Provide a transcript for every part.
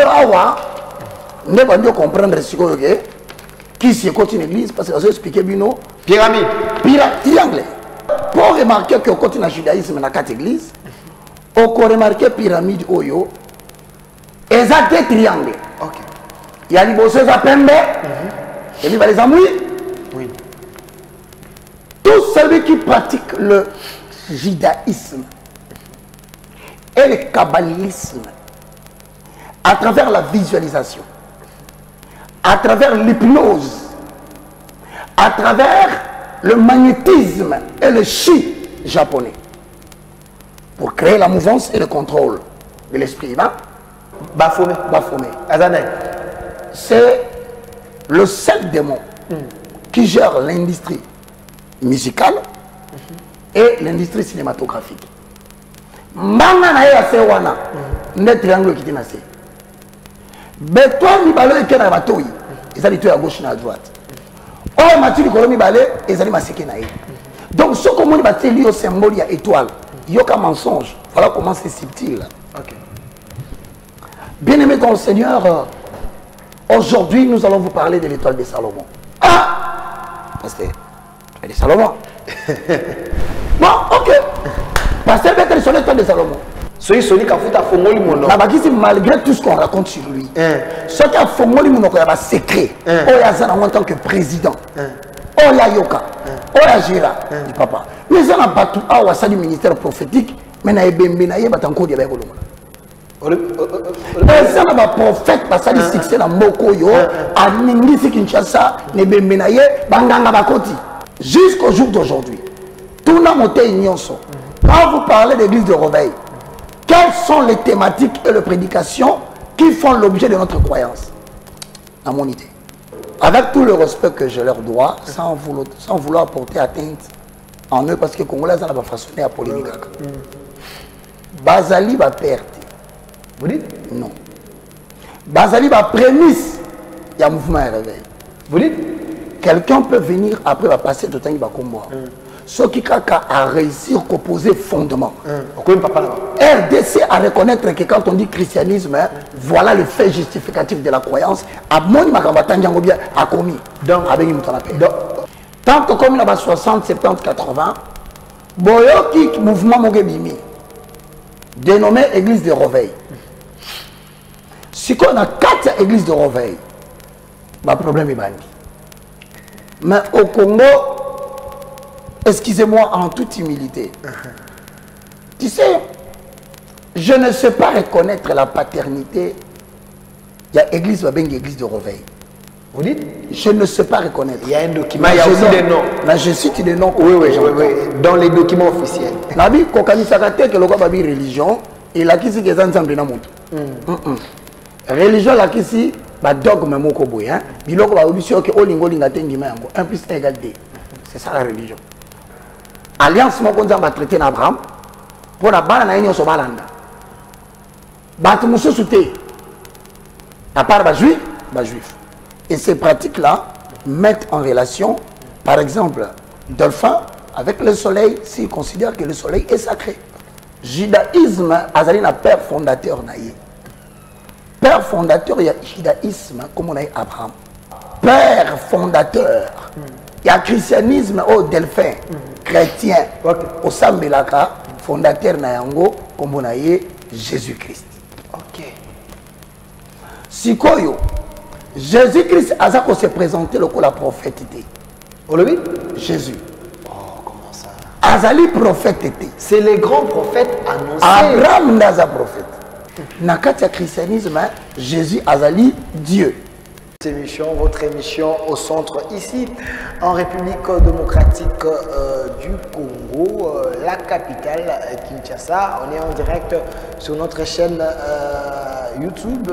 awa, ne pas mieux comprendre ce que qui se continue l'église parce que j'ai expliqué bino pyramide. Triangle. Pour remarquer que quand on a judaïsme dans 4 églises, on peut remarquer pyramide oyo, exact triangle. Ok. Il y a les bosses à pembe, et il va les amouiller. Oui. Tout celui qui pratique le judaïsme et le kabbalisme à travers la visualisation, à travers l'hypnose, à travers le magnétisme et le chi japonais, pour créer la mouvance et le contrôle de l'esprit humain, Bafomé. Azanay. C'est le seul démon qui gère l'industrie musicale et l'industrie cinématographique. Manga na ya sewana ne triangle qui na se. Beton ni balo ke na batoi. Ils allaient à gauche et à droite. Oh Mathieu Kolomi balé, ils allaient masquer na ye. Donc ce comment va te lier au symbole il y a étoile. Yoka mensonge. Voilà comment c'est subtil. Ok. Bien-aimé dans le Seigneur, aujourd'hui nous allons vous parler de l'étoile de Salomon. Ah! Pasteur, elle est Salomon. Bon, ok. Pasteur Betel sur l'étoile de Salomon. Malgré tout ce qu'on raconte sur lui, ce qui a fait un secret, en tant que président, Yoka, Gérard, du papa. Mais ça n'a pas tout à du ministère prophétique, mais il y a un encore de ça n'a pas prophète parce que succès dans Moko yo, à Ningisi Kinshasa, Nebemenaye, Banganga Bakoti. Jusqu'au jour d'aujourd'hui, tout n'a monté Nyonso. Quand vous parlez d'église de réveil, quelles sont les thématiques et les prédications qui font l'objet de notre croyance? À mon idée. Avec tout le respect que je leur dois, sans vouloir porter atteinte en eux, parce que les Congolais n'ont pas façonné à polémique. Bazali va perdre. Vous dites? Non. Bazali va prémisse. Il y a un mouvement et réveil. Vous dites? Quelqu'un peut venir après va passer tout le temps il va combattre. Ce qui a réussi à opposer fondement. RDC à reconnaître que quand on dit christianisme, voilà le fait justificatif de la croyance. À mon bien a commis. Tant que comme il y a 60, 70, 80, Boyoki mouvement Mogebimi, dénommé Église de Réveil. Si on a 4 églises de réveil, le problème est banni. Mais au Congo, excusez-moi en toute humilité, tu sais, je ne sais pas reconnaître la paternité. Il y a église ou église de réveil. Vous dites? Je ne sais pas reconnaître. Il y a un document, il y a aussi des noms. Mais je cite des noms. Oui, dans les documents officiels. Nabi, Kokani Sakate, que le roi Babi religion, il a qui s'est des ensembles dans le monde. Religion là qui si ba dogme moko boy hein biloko ba obisio que olingo linga tengi mango 1 + 1 = 2. C'est ça la religion. Alliance moko nzamba traité na Abraham pour la bana na nyonso balanda. Batu mususu te. À part ba juif. Et ces pratiques là mettent en relation par exemple Dolphin avec le soleil s'il considère que le soleil est sacré. Judaïsme azali na père fondateur naïe. Père fondateur, il y a judaïsme, comme on a Abraham. Père fondateur, il y a christianisme au Delphin, chrétien, au Sambelaka, fondateur Nayango, comme on a Jésus-Christ. Ok. Sikoyo, Jésus-Christ a se présenté le coup la prophétité. Jésus. Oh, comment ça? Azali prophète était. C'est les grands prophètes annoncés. Abraham n'a prophète. Nakatia christianisme, Jésus Azali, Dieu. Votre émission au centre ici en République démocratique du Congo, la capitale Kinshasa. On est en direct sur notre chaîne YouTube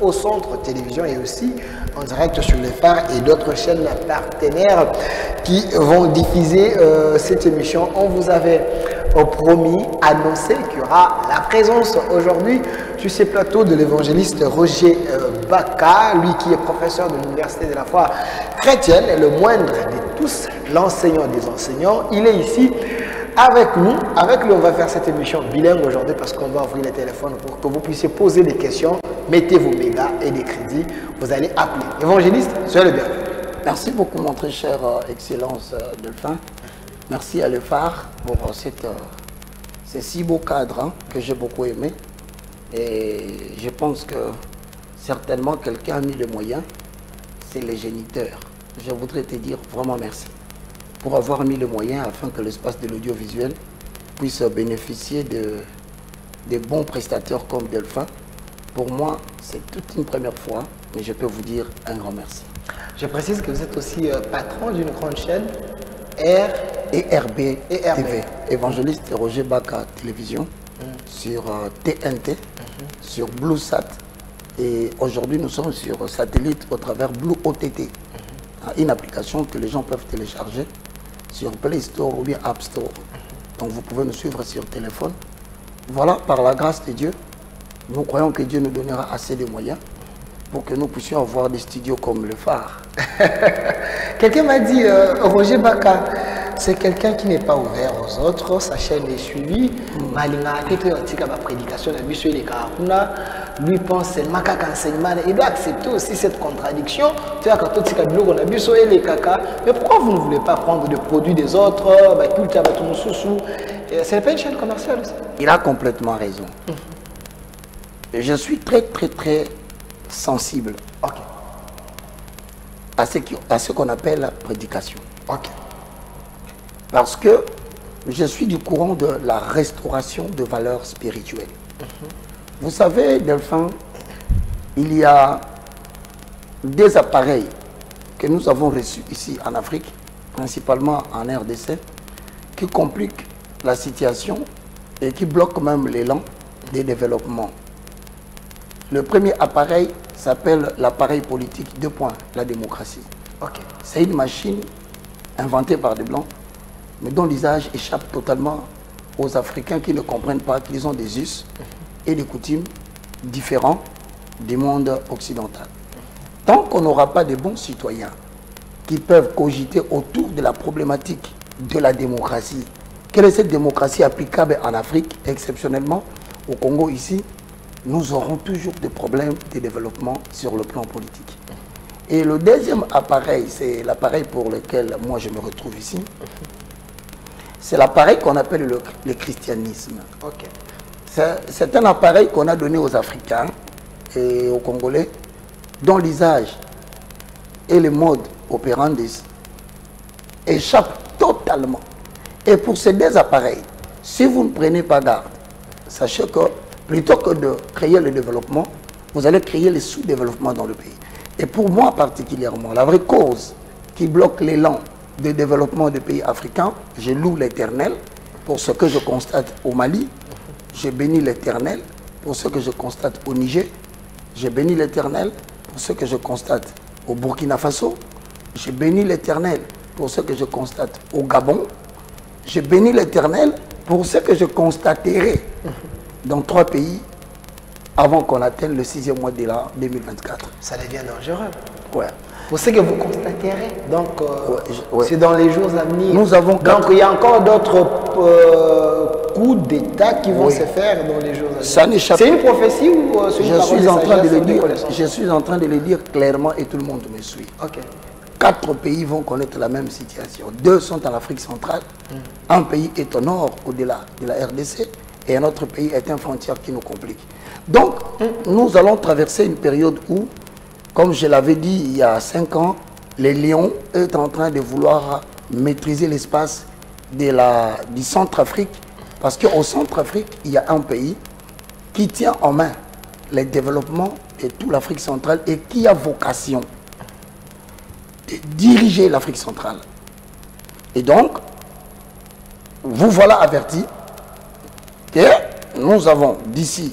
au centre télévision et aussi en direct sur les phares et d'autres chaînes partenaires qui vont diffuser cette émission. On vous avait promis, annoncé qu'il y aura la présence aujourd'hui sur ces plateaux de l'évangéliste Roger Baka, lui qui est professeur de l'Université de la foi chrétienne et le moindre de tous, l'enseignant des enseignants. Il est ici avec nous. Avec lui, on va faire cette émission bilingue aujourd'hui parce qu'on va ouvrir les téléphones pour que vous puissiez poser des questions mettez vos mégas et des crédits, vous allez appeler. Évangéliste, soyez le bienvenu. Merci beaucoup, mon très cher Excellence Delphin. Merci à Le Phare pour ces si beaux cadres hein, que j'ai beaucoup aimé. Et je pense que certainement quelqu'un a mis les moyens, c'est les géniteurs. Je voudrais te dire vraiment merci pour avoir mis les moyens afin que l'espace de l'audiovisuel puisse bénéficier de bons prestataires comme Delphin. Pour moi, c'est toute une première fois, mais je peux vous dire un grand merci. Je précise que vous êtes aussi patron d'une grande chaîne, RB TV, Évangéliste Roger Baka Télévision, sur TNT, sur BlueSat. Et aujourd'hui, nous sommes sur satellite au travers Blue OTT, une application que les gens peuvent télécharger sur Play Store ou bien App Store. Donc vous pouvez nous suivre sur téléphone. Voilà, par la grâce de Dieu, nous croyons que Dieu nous donnera assez de moyens pour que nous puissions avoir des studios comme Le Phare. Quelqu'un m'a dit, Roger Baka, c'est quelqu'un qui n'est pas ouvert aux autres, sa chaîne est suivie. Lui pense seulement qu'à enseignement. Il doit accepter aussi cette contradiction. Mais pourquoi vous ne voulez pas prendre des produits des autres? C'est pas une chaîne commerciale aussi. Il a complètement raison. Je suis très sensible à ce qu'on appelle la prédication. Parce que je suis du courant de la restauration de valeurs spirituelles. Vous savez, Delphin, il y a des appareils que nous avons reçus ici en Afrique, principalement en RDC, qui compliquent la situation et qui bloquent même l'élan des développements. Le premier appareil s'appelle l'appareil politique 2 points, la démocratie. C'est une machine inventée par des Blancs, mais dont l'usage échappe totalement aux Africains qui ne comprennent pas qu'ils ont des us et des coutumes différents du monde occidental. Tant qu'on n'aura pas de bons citoyens qui peuvent cogiter autour de la problématique de la démocratie, quelle est cette démocratie applicable en Afrique, exceptionnellement au Congo ici, nous aurons toujours des problèmes de développement sur le plan politique. Et le deuxième appareil, c'est l'appareil pour lequel moi je me retrouve ici. C'est l'appareil qu'on appelle le christianisme. C'est un appareil qu'on a donné aux Africains et aux Congolais, dont l'usage et le mode opérandi échappent totalement. Et pour ces deux appareils, si vous ne prenez pas garde, sachez que plutôt que de créer le développement, vous allez créer le sous-développement dans le pays. Et pour moi particulièrement, la vraie cause qui bloque l'élan de développement des pays africains, je loue l'Éternel pour ce que je constate au Mali, je bénis l'Éternel pour ce que je constate au Niger, je bénis l'Éternel pour ce que je constate au Burkina Faso, je bénis l'Éternel pour ce que je constate au Gabon, je bénis l'Éternel pour ce que je constaterai dans 3 pays avant qu'on atteigne le 6e mois de l'an 2024. Ça devient dangereux. Ouais. Pour ce que vous constaterez, donc c'est dans les jours à venir. Nous avons donc il y a encore d'autres coups d'État qui vont se faire dans les jours à venir. C'est une prophétie ou c'est une parole de sagesse? Je suis en train de le dire clairement et tout le monde me suit. 4 pays vont connaître la même situation. 2 sont en Afrique centrale, un pays est au nord, au-delà de la RDC, et un autre pays est une frontière qui nous complique. Donc, nous allons traverser une période où, comme je l'avais dit il y a 5 ans, les Lions est en train de vouloir maîtriser l'espace du Centrafrique, parce qu'au Centrafrique, il y a un pays qui tient en main le développement de toute l'Afrique centrale et qui a vocation de diriger l'Afrique centrale. Et donc, vous voilà avertis que nous avons d'ici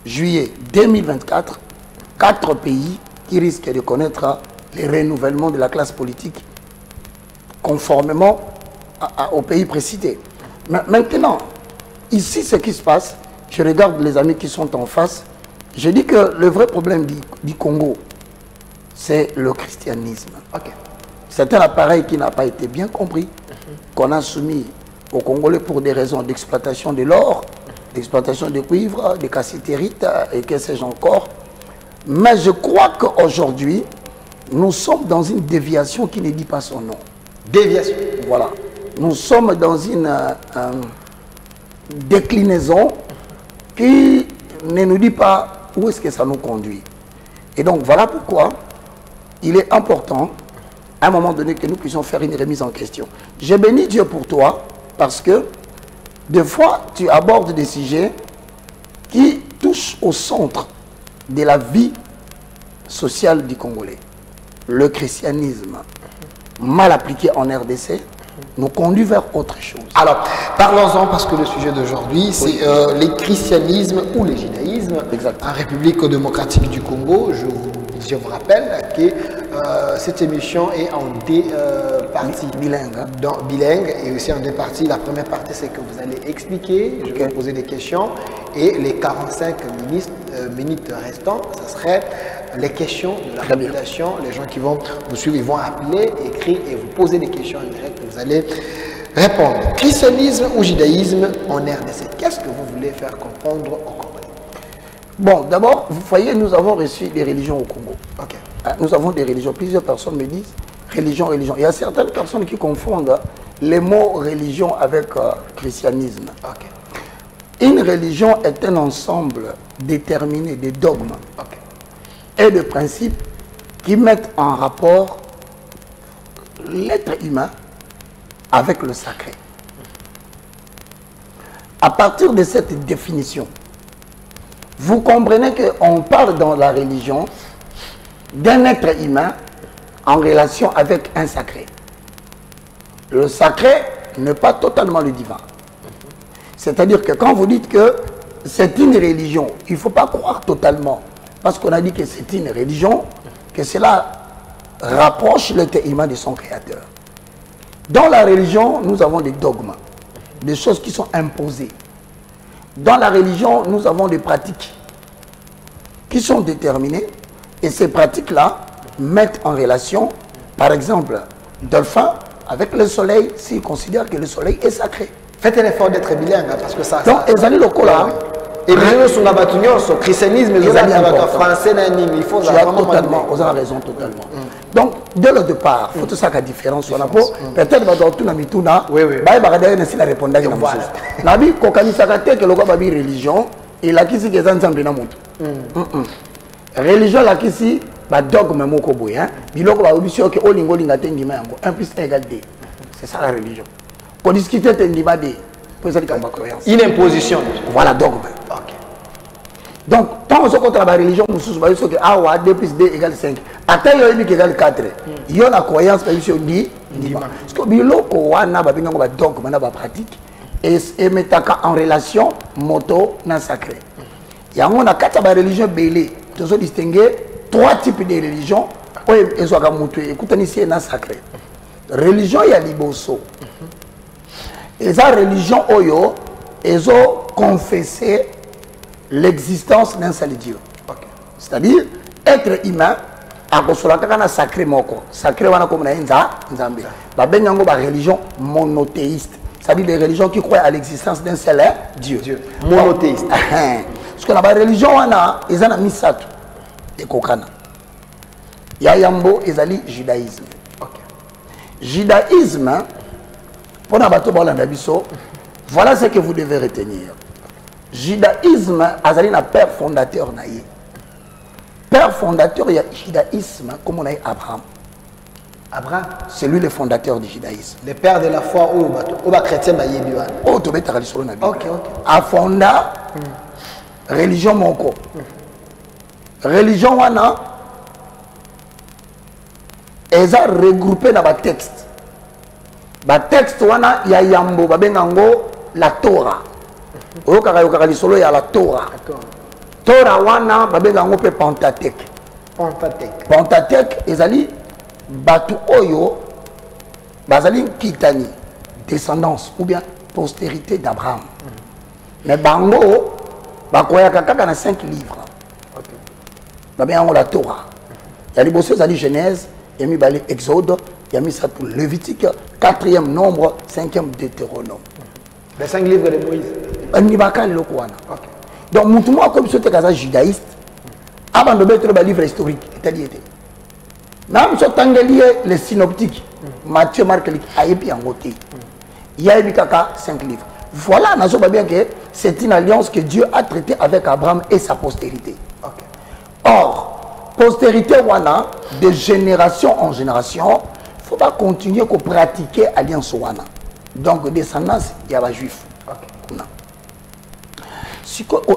juillet 2024 4 pays qui risquent de connaître le renouvellement de la classe politique conformément aux pays précités. Maintenant, ici, ce qui se passe, je regarde les amis qui sont en face, je dis que le vrai problème du Congo, c'est le christianisme. C'est un appareil qui n'a pas été bien compris, qu'on a soumis aux Congolais pour des raisons d'exploitation de l'or d'exploitation de cuivre, de cassitérite et que sais-je encore. Mais je crois qu'aujourd'hui, nous sommes dans une déviation qui ne dit pas son nom. Déviation. Voilà. Nous sommes dans une déclinaison qui ne nous dit pas où est-ce que ça nous conduit. Et donc voilà pourquoi il est important à un moment donné que nous puissions faire une remise en question. Je bénis Dieu pour toi parce que des fois tu abordes des sujets qui touchent au centre de la vie sociale du Congolais. Le christianisme mal appliqué en RDC nous conduit vers autre chose. Alors, parlons-en parce que le sujet d'aujourd'hui, c'est les christianismes ou les judaïsmes en République démocratique du Congo. Je vous rappelle que cette émission est en deux parties. Bilingue. Bilingue et aussi en deux parties. La première partie, c'est que vous allez expliquer, je vais vous poser des questions. Et les 45 minutes restantes, ce serait les questions de la population. Les gens qui vont nous suivre, ils vont appeler, écrire et vous poser des questions en direct. Vous allez répondre. Christianisme ou judaïsme en RDC, qu'est-ce que vous voulez faire comprendre au Congo? Bon, d'abord, vous voyez, nous avons reçu des religions au Congo. Okay. Nous avons des religions. Plusieurs personnes me disent religion, religion. Il y a certaines personnes qui confondent les mots religion avec christianisme. Okay. Une religion est un ensemble déterminé de dogmes et de principes qui mettent en rapport l'être humain avec le sacré. À partir de cette définition, vous comprenez qu'on parle dans la religion d'un être humain en relation avec un sacré. Le sacré n'est pas totalement le divin. C'est-à-dire que quand vous dites que c'est une religion, il ne faut pas croire totalement. Parce qu'on a dit que c'est une religion, que cela rapproche l'être humain de son créateur. Dans la religion, nous avons des dogmes, des choses qui sont imposées. Dans la religion, nous avons des pratiques qui sont déterminées. Et ces pratiques-là mettent en relation, par exemple, Dolphin avec le soleil, s'il considère que le soleil est sacré. Faites un effort d'être bilingue, parce que ça... Donc, ils allaient le cola. Et bien, sur la bâtonnière, sur le christianisme, ils allaient avec le français, il faut... Tu as totalement, vous avez raison totalement. Donc, dès le départ, il faut tout ça qu'il y a différence. Peut-être que dans tout le mituna, il y a la réponse. Nabi, kokanisakate que le gars babi religion, il a qu'ici que les ensemble na monte. Religion la qu'ici, ba dogme moko boy, hein. Biloko ba obisio que olingo linga tengi mango, 1 + 1 = 2. C'est ça la religion. Pour discuter tengi ba de, pour ça comme croyance. Une imposition. Voilà dogme. OK. Donc, quand on se contre la religion, nous sommes que 2 + 2 = 5. Attends, il y a 4. Il y a la croyance, parce que biloko wana ba bingo ba dogme na ba pratique et metaka en relation moto na sacré. Il y a une religion belé. Nous avons distingué 3 types de religions. Écoutez, ici, c'est sacré. Religion, il y a liboso. Et la religion, ils ont confessé l'existence d'un seul Dieu. C'est-à-dire, être humain, à un sacré moko. Sacré, on a comme un nzambe. Il y a une religion monothéiste. C'est-à-dire des religions qui croient à l'existence d'un seul Dieu. Monothéiste. Parce que la religion, ils ont mis ça. Et kokana. Il y a yambo, ils ont judaïsme. Judaïsme, pour voilà ce que vous devez retenir. Judaïsme, il a un père fondateur. Père fondateur, il y a judaïsme, comme on a Abraham. Abraham, c'est lui le fondateur du judaïsme. Le père de la foi ou chrétien ba yebiwa. Oh, to beta sur na Bible. OK. A fonda religion moko. Religion wana eza regroupé dans ba texte. Ba texte wana ya yambo ba bengango la Torah. O kaka lisolo ya la Torah. Torah wana ba bengango pe Pentateuque. Pentateuque ezali batu oyo bazali kitani descendance ou bien postérité d'Abraham. Mais bango bakoya kaka na 5 livres. OK. Ba la Torah. Ya liboso ezali Genèse, ya mi bali Exode, ya mi ça pour Lévitique, 4e Nombre, 5e Deutéronome. Les 5 livres de Moïse. nibaka le lokwana. Donc mutumo comme ce que judaïste avant de mettre le livre historique c'est-à-dire même ce tangeli les synoptiques Matthieu, Marc, Luc ayebi en côté. Il y a eu 5 livres. Voilà, nous savons bien que c'est une alliance que Dieu a traitée avec Abraham et sa postérité. Or, postérité wana, de génération en génération, il ne faut pas continuer à pratiquer l'alliance wana. Donc, descendance, il y a les juifs.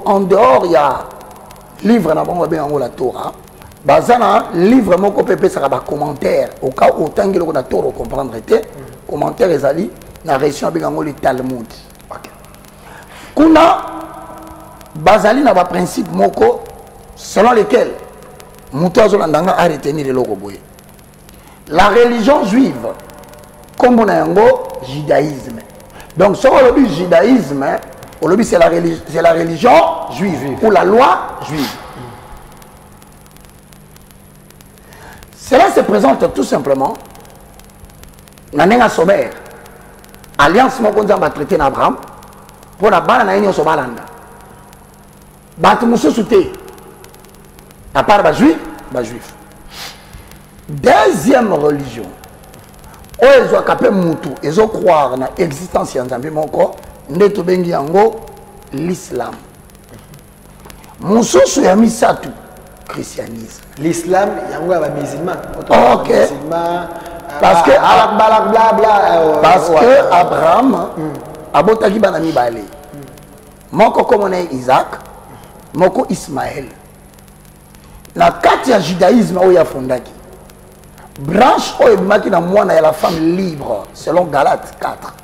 En dehors, il y a livre dans la Torah. Bazana livre mon copé ça va commentaire au cas où tant que la Torah comprendre était commentaire les ali na réaction avec le Talmud. Kuna bazali na ba principe moko selon lesquels mutozo landanga a retenir le boye. La religion juive comme on a yango judaïsme. Donc sur le judaïsme, c'est la religion juive ou la loi juive. Cela se présente tout simplement dans un sommaire. Alliance Mokonza va traiter Abraham pour la balle na so balanda. Batu muso souté. À part les juifs. Deuxième religion. Ils ont capé mutu, ils ont croire dans l'existence de Nzambe moko, ndeto bengi yango l'islam. Muso so ya misatu christianisme. L'islam, il y a un musulman. Ok. Parce que Abraham a botaki banami balé. Moko comme on est Isaac, moko Ismaël. Na kati ya judaïsme où il y a fondaki. Branche où il maki na mwana ya la femme libre selon Galates 4.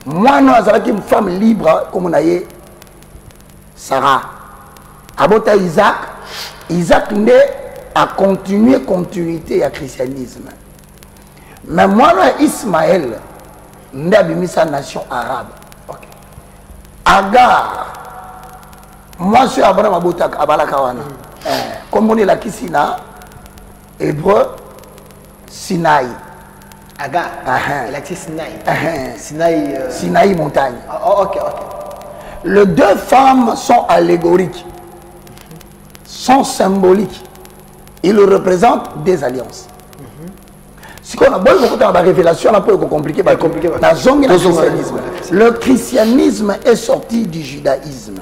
Mwana azalaki une femme libre comme on a eu Sarah. Abota Isaac. Isaac a continuité à christianisme. Mais moi, Ismaël, n'a pas sa nation arabe. Agar, moi, je suis Abraham Abotak, Abalakawana. Comme on est là, Kisina, hébreu, Sinaï. Agar, il a dit Sinaï. Sinaï montagne. Ok. Les deux femmes sont allégoriques. Sont symboliques. Ils représentent des alliances. Si on a beaucoup de révélations, on a peu compliqué. Le christianisme est sorti du judaïsme.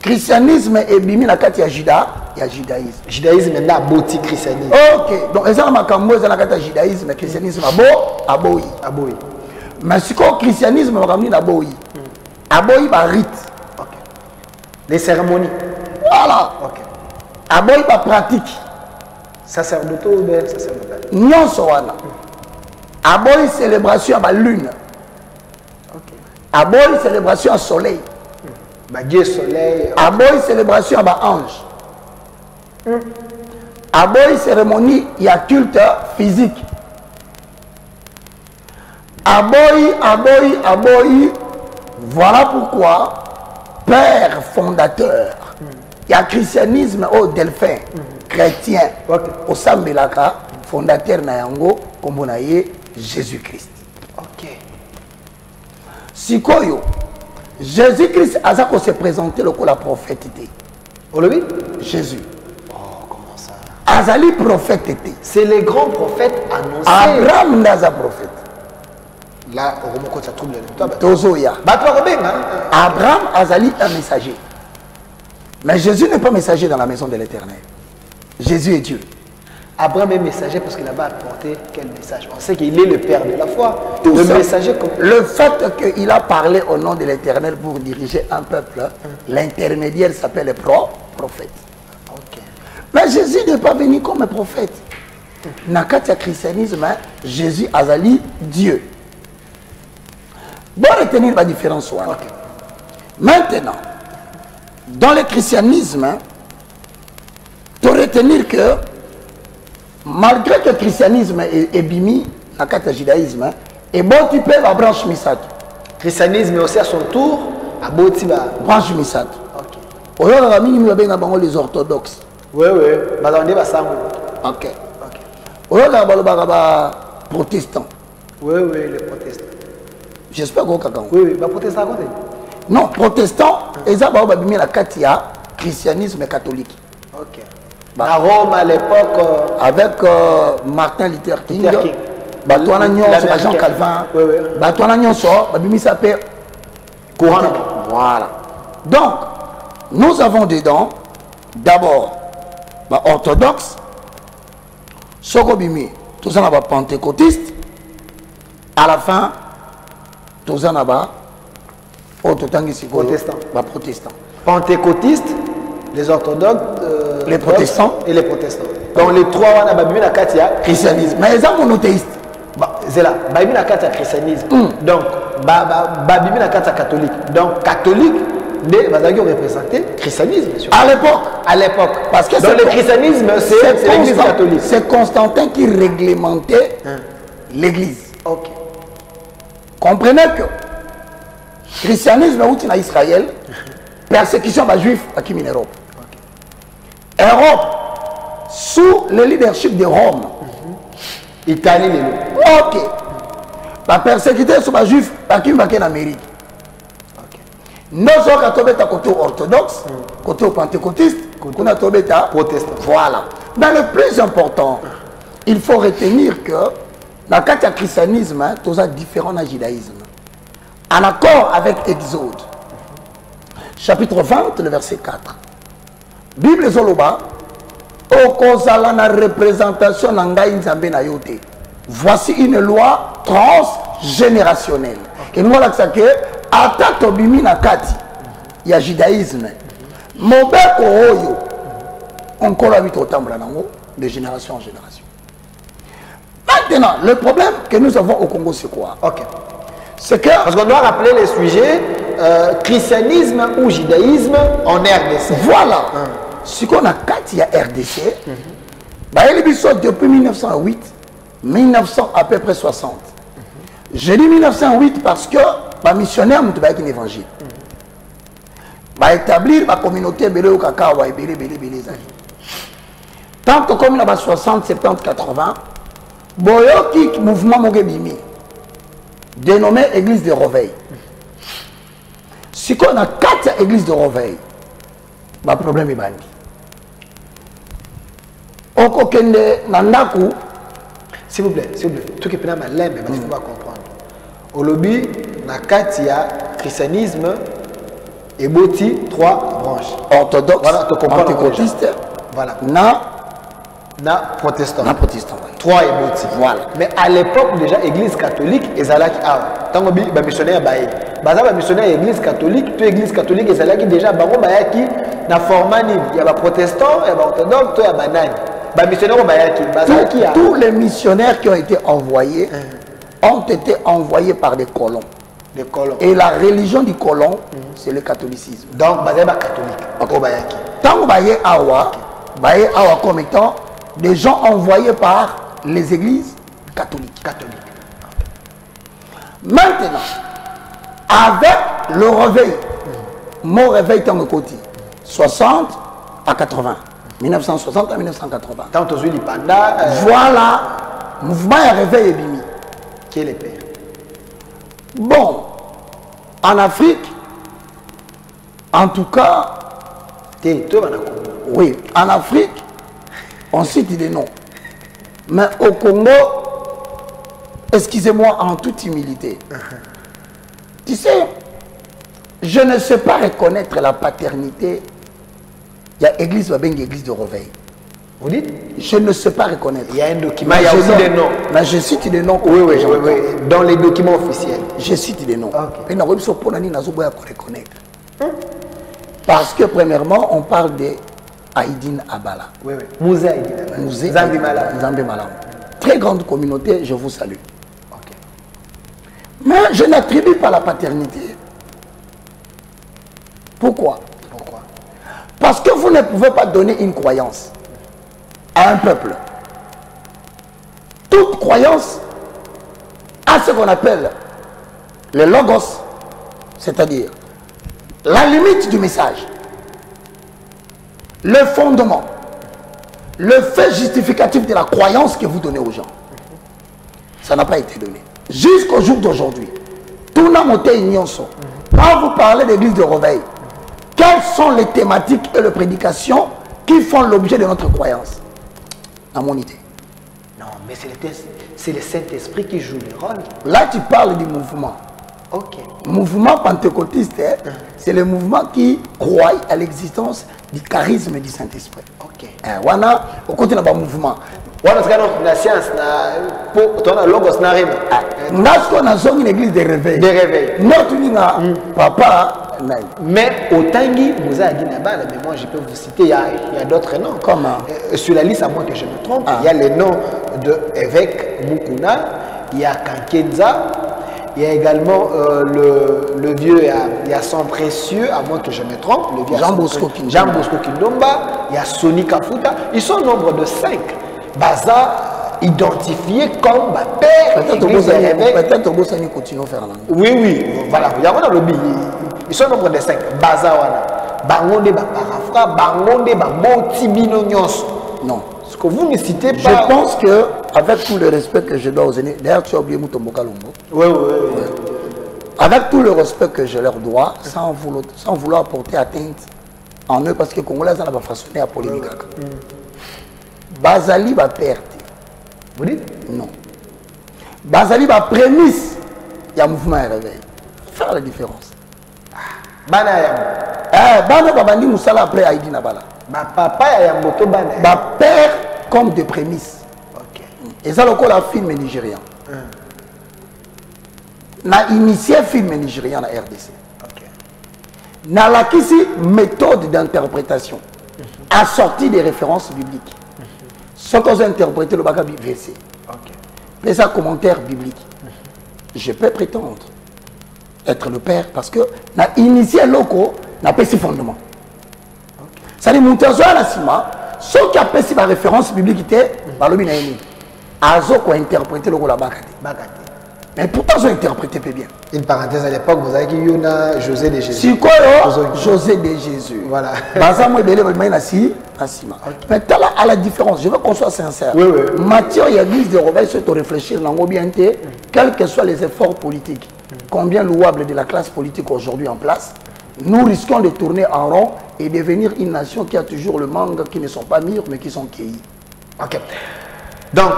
Christianisme est bimi na kati ya juda, il y a judaïsme. Judaïsme est aboti christianisme. Ok, donc ça ma kambo na kati ya judaïsme, christianisme aboyi. Mais si on christianisme on ramène aboyi. Aboyi ba rite. Les cérémonies. Voilà. Aboyi ba pratique. Sacerdotal ou bien sacerdotal? Non, soana. Aboyi célébration à la lune. Aboyi célébration à soleil. Dieu soleil. Aboyi célébration à ange. Aboyi cérémonie, il y a culte physique. Aboyi. Voilà pourquoi, père fondateur, il y a christianisme au Delphin, chrétien, au Sambelaka, fondateur Nayango, comme on a dit, Jésus-Christ. Ok. Sikoyo, Jésus-Christ a se présenté le coup la prophétité. Jésus. Oh, comment ça? Azali prophète était. C'est les grands prophètes annoncés. Abraham n'a pas prophète. Là, on ça trouble. Tozoya. Abraham Azali un messager. Mais Jésus n'est pas messager dans la maison de l'Éternel. Jésus est Dieu. Abraham est messager parce qu'il n'a pas apporté quel message? On sait qu'il est le père de la foi. Tout le ça, messager comme... Le fait qu'il a parlé au nom de l'Éternel pour diriger un peuple, l'intermédiaire s'appelle le prophète. Okay. Mais Jésus n'est pas venu comme un prophète. Dans le christianisme, Jésus Azali Dieu. Bon, retenir la différence. Okay. Maintenant, dans le christianisme, tu dois retenir que malgré que le christianisme est bimi, dans le judaïsme, et bon, tu peux la branche Misat. Le christianisme est aussi à son tour à Botiba. Branche Misat. Ok. Les orthodoxes. Oui. Ok. Les protestants. Oui, les protestants. J'espère que Kakao. Oui, oui, bah protestant à côté. Non, protestant, et ça, bah, mis la Katia, christianisme catholique. Ok. À Rome, à l'époque. Avec Martin Luther King. Bah, toi, Jean Calvin. Oui, oui. Bah, toi, bah, mis ça paix. Courant. Voilà. Donc, nous avons dedans, d'abord, bah, orthodoxe, Sokobimi, tout ça, on pentecôtiste. À la fin, tout ça, protestant. Bah, protestant. Pentecôtiste, les orthodoxes, les protestants et les protestants. Donc les trois, on a babi la katia christianisme. Mais ils sont monothéistes. C'est là, babi la katia christianisme. Donc, babi la katia catholique. Donc catholique, les bazaki ont représenté christianisme. À l'époque. Parce que donc le christianisme, c'est l'église catholique. C'est Constantin qui réglementait l'église. Ok. Comprenez que christianisme est en Israël, persécution des juifs à qui en Europe. Europe, sous le leadership de Rome. Italie, ok. La persécution sur les juifs à qui en Amérique. Nous sommes côté orthodoxe, côté pentecôtiste, côté protestant. Voilà. Mais le plus important, il faut retenir que dans le cas du christianisme, il y a différents judaïsmes. En accord avec Exode, chapitre 20, le verset 4. Bible Zoloba, Okozala na représentation ngai nzambe na yote. Voici une loi transgénérationnelle. Et nous avons dit que ata tobimi na kati ya judaïsme. Mobeko oyo encore habite au tambour de génération en génération. Maintenant, le problème que nous avons au Congo, c'est quoi? Ok. C'est que... Parce qu'on doit rappeler les sujets christianisme ou judaïsme en RDC. Voilà. Ce qu'on a quatre, il y a RDC. Depuis 1908, 1900 à peu près 60. Je dis 1908 parce que les missionnaires ont un évangile. Établir la communauté belé au cacao et belé. Tant que comme il y a 60, 70, 80, Boyoki mouvement Mogebimi, dénommé Église de Réveil. Si on a 4 églises de Réveil, le problème est bandi. Okokende Nandaku, s'il vous plaît, tout qui est mal mais il faut pas comprendre. Au lobby, na katia christianisme et boti 3 branches. Orthodoxe, voilà, pentecôtiste, voilà. Na protestant. Na protestant. 3 et boti. Voilà. Mais à l'époque déjà église catholique et zalaki ah. Tant que ba missionnaire baé. Baza ba missionnaire église catholique, tu église catholique et zalaki déjà bango bayaki na format ni il y a ba protestant, il y a ba orthodoxe, il y a ba nani. Ba missionnaire bayaki, bazalaki tous les missionnaires qui ont été envoyés ont été envoyés par des colons. Des colons. Et la religion du colon, c'est le catholicisme. Donc, basé ba catholique. Okay. Tant que awa comme étant des gens envoyés par les églises catholiques. Maintenant, avec le réveil, mon réveil tant que côté, 60 à 80, 1960 à 1980. Tant que les panda. Voilà, mouvement et réveil est bimi. Quel est le père? Bon, en Afrique, en tout cas, oui, en Afrique, on cite des noms. Mais au Congo, excusez-moi en toute humilité, tu sais, je ne sais pas reconnaître la paternité. Il y a église de Réveil. Vous dites? Je ne sais pas reconnaître. Il y a un document, il y a aussi des noms. Mais je cite des noms. Oui, dans les documents officiels. Je cite des noms. Okay. Parce que premièrement, on parle de Aïdine Abala. Oui. Mouzé Aïdine Abala. Zambé Malam. Très grande communauté, je vous salue. Okay. Mais je n'attribue pas la paternité. Pourquoi? Parce que vous ne pouvez pas donner une croyance à un peuple. Toute croyance a ce qu'on appelle le logos, c'est-à-dire la limite du message, le fondement, le fait justificatif de la croyance que vous donnez aux gens. Ça n'a pas été donné. Jusqu'au jour d'aujourd'hui, tout Tuna Moté Nyonso. Quand vous parlez d'église de réveil, quelles sont les thématiques et les prédications qui font l'objet de notre croyance? À mon idée. Non, mais c'est le Saint-Esprit qui joue le rôle. Là, tu parles du mouvement. Ok. Mouvement pentecôtiste, c'est le mouvement qui croit à l'existence du charisme du Saint-Esprit. Ok. Wana, au côté de mouvement. Wana, c'est la science, la logos na rime. Nasko na zongi une église de réveil. De réveil. Notre papa. Mais au Tangi, vous avez dit là-bas, mais moi je peux vous citer, il y a d'autres noms. Comment? Sur la liste, à moins que je me trompe, il y a les noms de évêque Mukuna, il y a Kankenza, il y a également le vieux, il y a son précieux, à moins que je me trompe, le vieux Jean Bosco Kindomba, il y a Soni Kafuta, ils sont au nombre de 5. Baza identifié comme père. Peut-être que vous continuez à faire la oui, oui, voilà, il y a le billet. Ils sont au nombre de 5. Baza wana. Bangonde ba parafra, bangonde ba motibino nyonso. Non. Ce que vous ne citez pas. Je pense que, avec tout le respect que je dois aux aînés, d'ailleurs tu as oublié Mutombo Kalongo. Oui, oui, oui. Avec tout le respect que je leur dois, sans vouloir porter atteinte en eux, parce que les Congolais ont façonné à polémique. Bazali va perdre. Vous dites? Non. Bazali va prémisse. Il y a un mouvement à réveil. Faire la différence. Bana yam. Bana babandi musala après Haïdi Nabala. Ma papa yam moto bana. Ma père comme de prémisse. Ok. Et ça le la film nigérien. Na initié film nigérien na RDC. Ok. Na la kisi méthode d'interprétation assortie des références bibliques. Ce qu'on a interprété le Bakabi VC. Ok. Mais ça commentaire biblique. Je peux prétendre être le père parce que na initié loco n'a pas si fondement. Ça dit monter à la cima, ce qui a fait si la référence biblique était balobi na eni. Azo ko interpréter le la bakate. Mais pourtant ils ont interprété peu bien. Une parenthèse à l'époque, vous avez dit Yona José de Jésus. Si quoi José de Jésus. Voilà. Baza moi belé na si asima. Mais à la différence, je veux qu'on soit sincère. Oui, oui. Matière il y a mise de réveil sur te réfléchir nango bien té, quels que soient les efforts politiques. Combien louables de la classe politique aujourd'hui en place, nous risquons de tourner en rond et devenir une nation qui a toujours le mangue, qui ne sont pas mûrs, mais qui sont cueillis. Ok. Donc,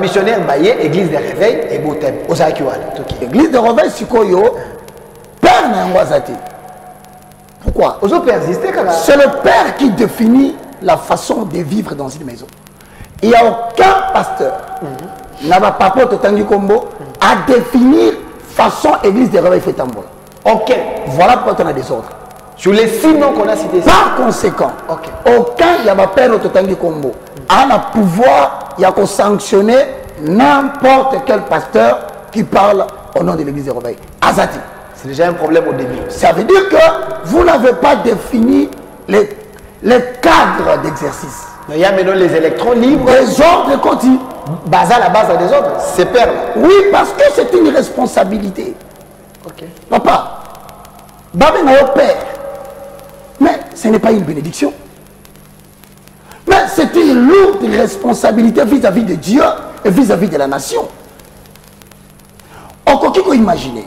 missionnaire, église de réveil et Botem, Osakiwan. Église de réveil, Sikoyo, père Nangwazati. Pourquoi? C'est le père qui définit la façon de vivre dans une maison. Il n'y a aucun pasteur, n'a pas papa Totangi Kombo, à définir façon église de réveil fait tambola. Ok. Voilà pourquoi on a des ordres. Sur les 6 noms qu'on a cités. Par conséquent, aucun Yabaper Totangi Kombo a le pouvoir de sanctionner n'importe quel pasteur qui parle au nom de l'église de réveil. Azati. C'est déjà un problème au début. Ça veut dire que vous n'avez pas défini les cadres d'exercice. Il y a maintenant les électrons libres. Les ordres continus. Basa la base des ordres, c'est père. Oui, parce que c'est une responsabilité. Ok. Papa, Babé n'a pas père. Mais ce n'est pas une bénédiction. Mais c'est une lourde responsabilité vis-à-vis de Dieu et vis-à-vis de la nation. On peut imaginer.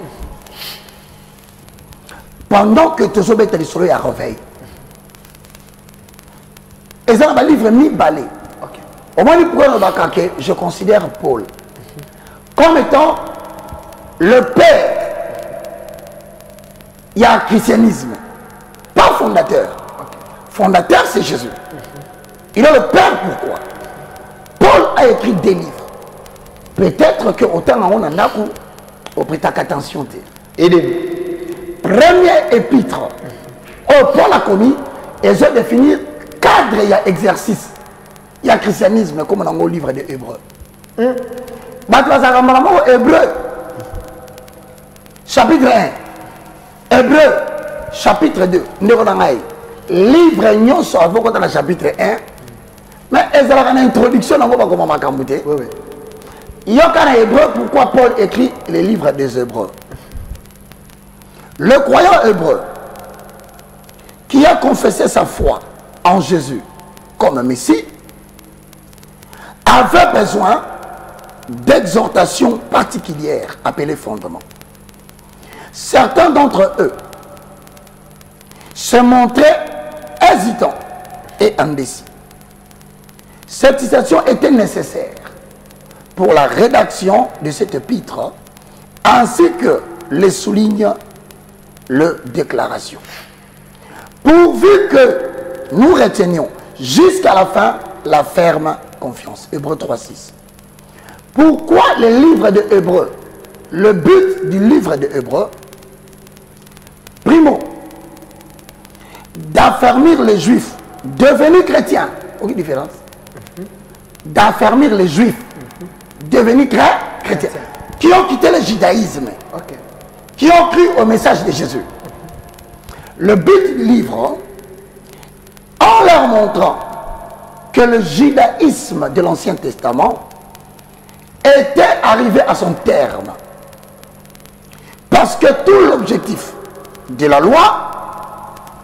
Pendant que tu es sur le réveil, et ça, un livre mi balé. Au moins, je considère Paul comme étant le père. Il y a un christianisme, pas fondateur. Fondateur, c'est Jésus. Il est le père, pourquoi? Paul a écrit des livres. Peut-être que autant on en a au prêt attention. Et des premier épître, Paul a commis, et je vais définir cadre, il y a exercice. Il y a christianisme, comme dans le livre des Hébreux. Hébreu, chapitre 1. Hébreu, chapitre 2. Livre Nyonso, avant dans le chapitre 1. Mais il y a une introduction dans comment ma camboute. Il y a un hébreu, pourquoi Paul écrit les livres des Hébreux. Le croyant hébreu qui a confessé sa foi en Jésus comme Messie avait besoin d'exhortation particulière appelée fondement. Certains d'entre eux se montraient hésitants et indécis. Cette citation était nécessaire pour la rédaction de cet épître, ainsi que les souligne le déclaration. Pourvu que nous retenions jusqu'à la fin la ferme confiance. Hébreux 3:6. Pourquoi le livre de Hébreux? Le but du livre de Hébreux, primo, d'affermir les juifs devenus chrétiens. Aucune différence. D'affermir les juifs devenus chrétiens, qui ont quitté le judaïsme, qui ont cru au message de Jésus. Le but du livre, en leur montrant que le judaïsme de l'Ancien Testament était arrivé à son terme. Parce que tout l'objectif de la loi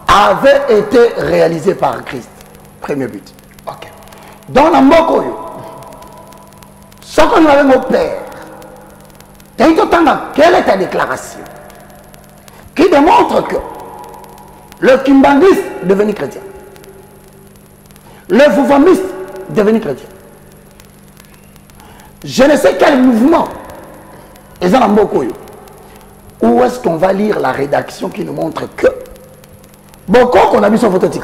avait été réalisé par Christ. Premier but. Dans la moko, ce qu'on avait mon père, quelle est ta déclaration qui démontre que le kimbangiste est devenu chrétien, le foufamiste est devenu chrétien. Je ne sais quel mouvement est dans la moko. Où est-ce qu'on va lire la rédaction qui nous montre que beaucoup qu'on a mis son phototique?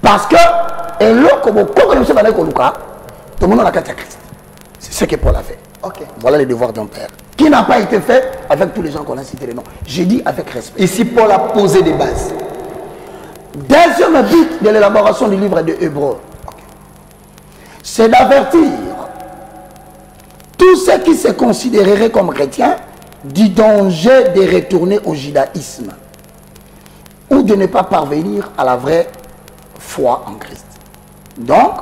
Parce que et l'autre, tout le monde a la carte à Christ. C'est ce que Paul a fait. Voilà les devoirs d'un père. Qui n'a pas été fait avec tous les gens qu'on a cités les noms. J'ai dit avec respect. Ici, Paul a posé des bases. Deuxième but de l'élaboration du livre de Hébreux, c'est d'avertir tous ceux qui se considéreraient comme chrétiens du danger de retourner au judaïsme ou de ne pas parvenir à la vraie foi en Christ. Donc,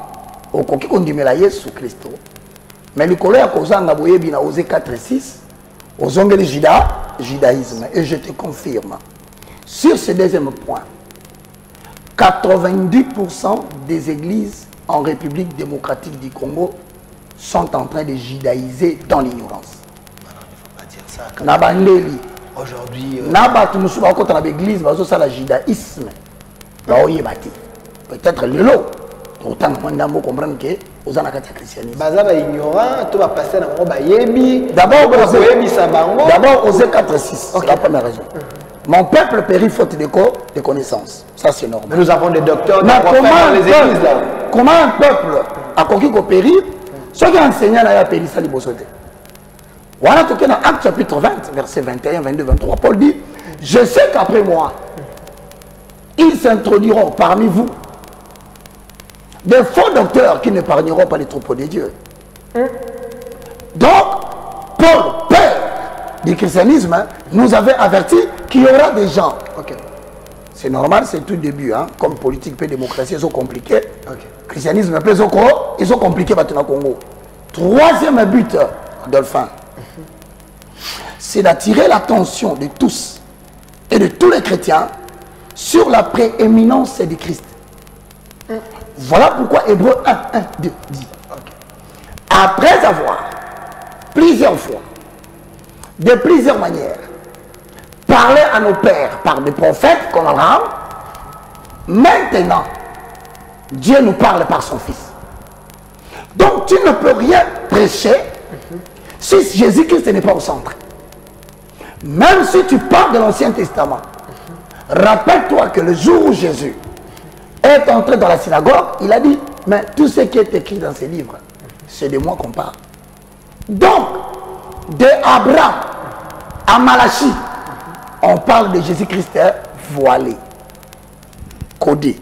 au coquille qu'on dit Yesu Christo, mais le collègue a causé un aboyé bien osé 4-6, aux ongles judaïsme. Et je te confirme, sur ce deuxième point, 90% des églises en République démocratique du Congo sont en train de judaïser dans l'ignorance. Il ne faut pas dire ça. Nabandeli. Aujourd'hui, Nabatu nous sommes dans l'église, c'est le judaïsme. Peut-être le lot. Autant que nous comprendre que vous avez un christianisme. D'abord, osez 4-6. C'est la première raison. Mon peuple périt faute de connaissances. Ça, c'est normal. Mais nous avons des docteurs, des prophètes dans les églises là. Comment un peuple a conquis qu'on périt? Ceux qui enseignent à péri, ça, ils sauter. Voilà, tout cas, dans Acte chapitre 20, versets 21, 22, 23, Paul dit: je sais qu'après moi, ils s'introduiront parmi vous des faux docteurs qui n'épargneront pas les troupeaux de Dieu. Donc, Paul, père du christianisme, nous avait averti qu'il y aura des gens. C'est normal, c'est tout début, hein? Comme politique et démocratie, ils sont compliqués. Christianisme, ils sont compliqués maintenant au Congo. Troisième but, Dolphin, c'est d'attirer l'attention de tous et de tous les chrétiens sur la prééminence du Christ. Voilà pourquoi Hébreux 1, 1, 2 dit: après avoir plusieurs fois, de plusieurs manières, parlé à nos pères par des prophètes comme Abraham, maintenant, Dieu nous parle par son Fils. Donc tu ne peux rien prêcher si Jésus-Christ n'est pas au centre. Même si tu parles de l'Ancien Testament, rappelle-toi que le jour où Jésus est entré dans la synagogue, il a dit: mais tout ce qui est écrit dans ces livres, c'est de moi qu'on parle. Donc, de Abraham à Malachie, on parle de Jésus-Christ voilé, codé.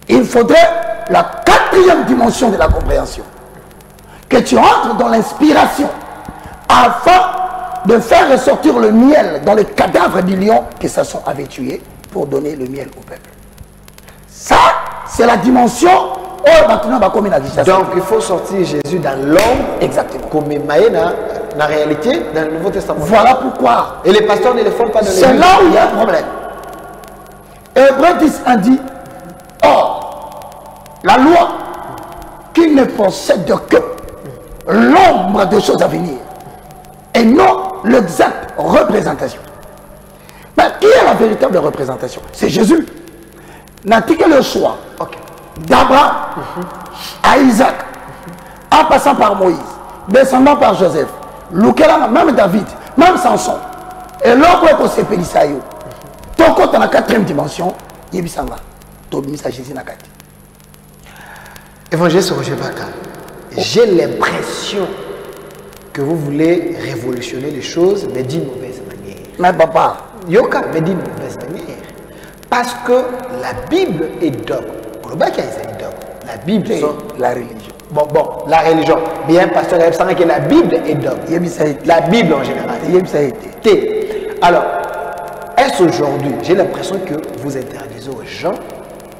Il faudrait la quatrième dimension de la compréhension, que tu entres dans l'inspiration afin de faire ressortir le miel dans le cadavre du lion que Samson avait tué pour donner le miel au peuple. Ça, c'est la dimension. Donc il faut sortir Jésus dans l'homme. Exactement. Comme la réalité dans le Nouveau Testament. Voilà pourquoi. Et les pasteurs ne le font pas dans l'église. C'est là où il y a un problème. Hébreux 10 a dit: or, la loi qui ne possède que l'ombre des choses à venir et non l'exacte représentation. Mais qui est la véritable représentation? C'est Jésus. N'a-t-il que le choix d'Abraham à Isaac, en passant par Moïse, descendant par Joseph, même David, même Samson. Et l'autre est aussi Pélissaïo. Ton côté dans la quatrième dimension, Yébisanga. Tobimisa Jésus Nakati. Évangéliste Roger Baka, j'ai l'impression que vous voulez révolutionner les choses, mais d'une mauvaise manière. Mais papa, Yoka, mais d'une mauvaise manière. Parce que la Bible est dogme. La Bible c'est est la religion. Bon, la religion. Bien, pasteur, que la Bible est dogme. La Bible en général. Alors, est-ce aujourd'hui, j'ai l'impression que vous interdisez aux gens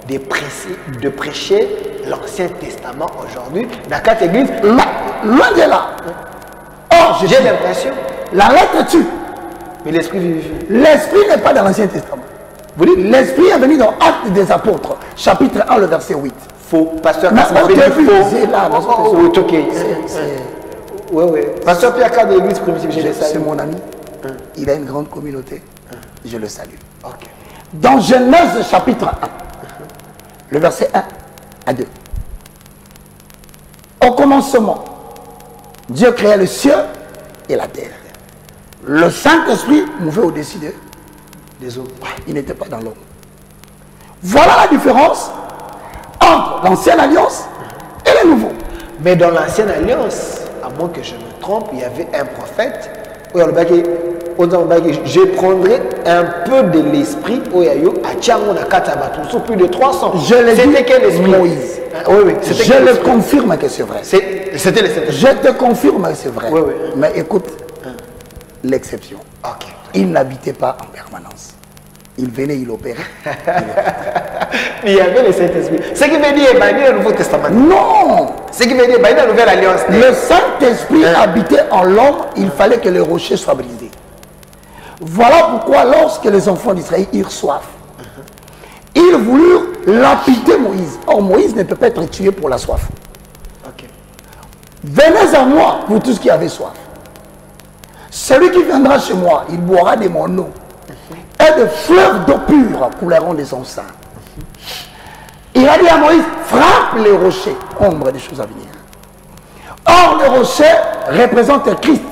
de prêcher l'Ancien Testament aujourd'hui dans quatre églises? Loin de là. Or, j'ai l'impression, la lettre tue. Mais l'Esprit vivifie. L'Esprit n'est pas dans l'Ancien Testament. Vous dites, l'Esprit est venu dans Actes des Apôtres, chapitre 1, le verset 8. Faux. Pasteur, c'est là. Oui. Pasteur Pierre Card de l'église primitive, c'est mon ami. Il a une grande communauté. Je le salue. Dans Genèse chapitre 1, le verset 1 à 2. Au commencement, Dieu créa le ciel et la terre. Le Saint-Esprit mouvait au-dessus des eaux. Il n'était pas dans l'homme. Voilà la différence entre l'ancienne alliance et le nouveau. Mais dans l'ancienne alliance, à moins que je me trompe, il y avait un prophète. Je prendrai un peu de l'esprit plus de 300. C'était quel esprit? Moïse. Oui. Je le confirme que c'est vrai. C'était le Saint-Esprit. Je te confirme que c'est vrai. Oui. Mais écoute l'exception. Il n'habitait pas en permanence. Il venait, il opérait. Il y avait le Saint-Esprit. Ce qui veut dire dans le Nouveau Testament. Non. Ce qui veut dire dans la Nouvelle Alliance. Le Saint-Esprit habitait en l'homme, il fallait que le rocher soit brisé. Voilà pourquoi lorsque les enfants d'Israël eurent soif, ils voulurent lapider Moïse. Or, Moïse ne peut pas être tué pour la soif. Venez à moi, vous tous qui avez soif. Celui qui viendra chez moi, il boira de mon eau. Et de fleuves d'eau pure couleront de son sein. Il a dit à Moïse, frappe les rochers, ombre des choses à venir. Or, le rocher représente Christ.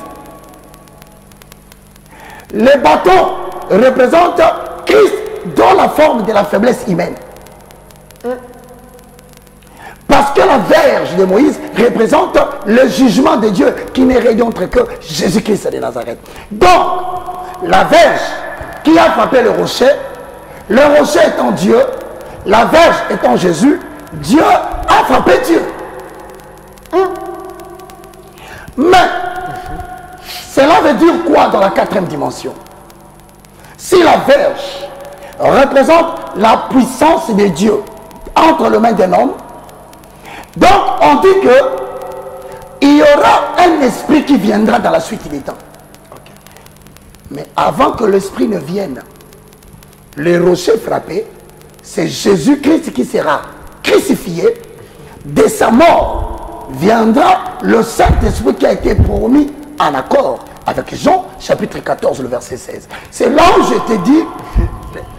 Les bâtons représentent Christ dans la forme de la faiblesse humaine. Parce que la verge de Moïse représente le jugement de Dieu qui n'est rien d'autre que Jésus-Christ de Nazareth. Donc, la verge qui a frappé le rocher étant Dieu, la verge étant Jésus, Dieu a frappé Dieu. Mais, cela veut dire quoi dans la quatrième dimension? Si la verge représente la puissance de Dieu entre les mains d'un homme, donc on dit que il y aura un esprit qui viendra dans la suite des temps. Mais avant que l'esprit ne vienne, les rochers frappés, c'est Jésus-Christ qui sera crucifié. De sa mort viendra le Saint-Esprit qui a été promis en accord avec Jean, chapitre 14, le verset 16. C'est là où je te dis,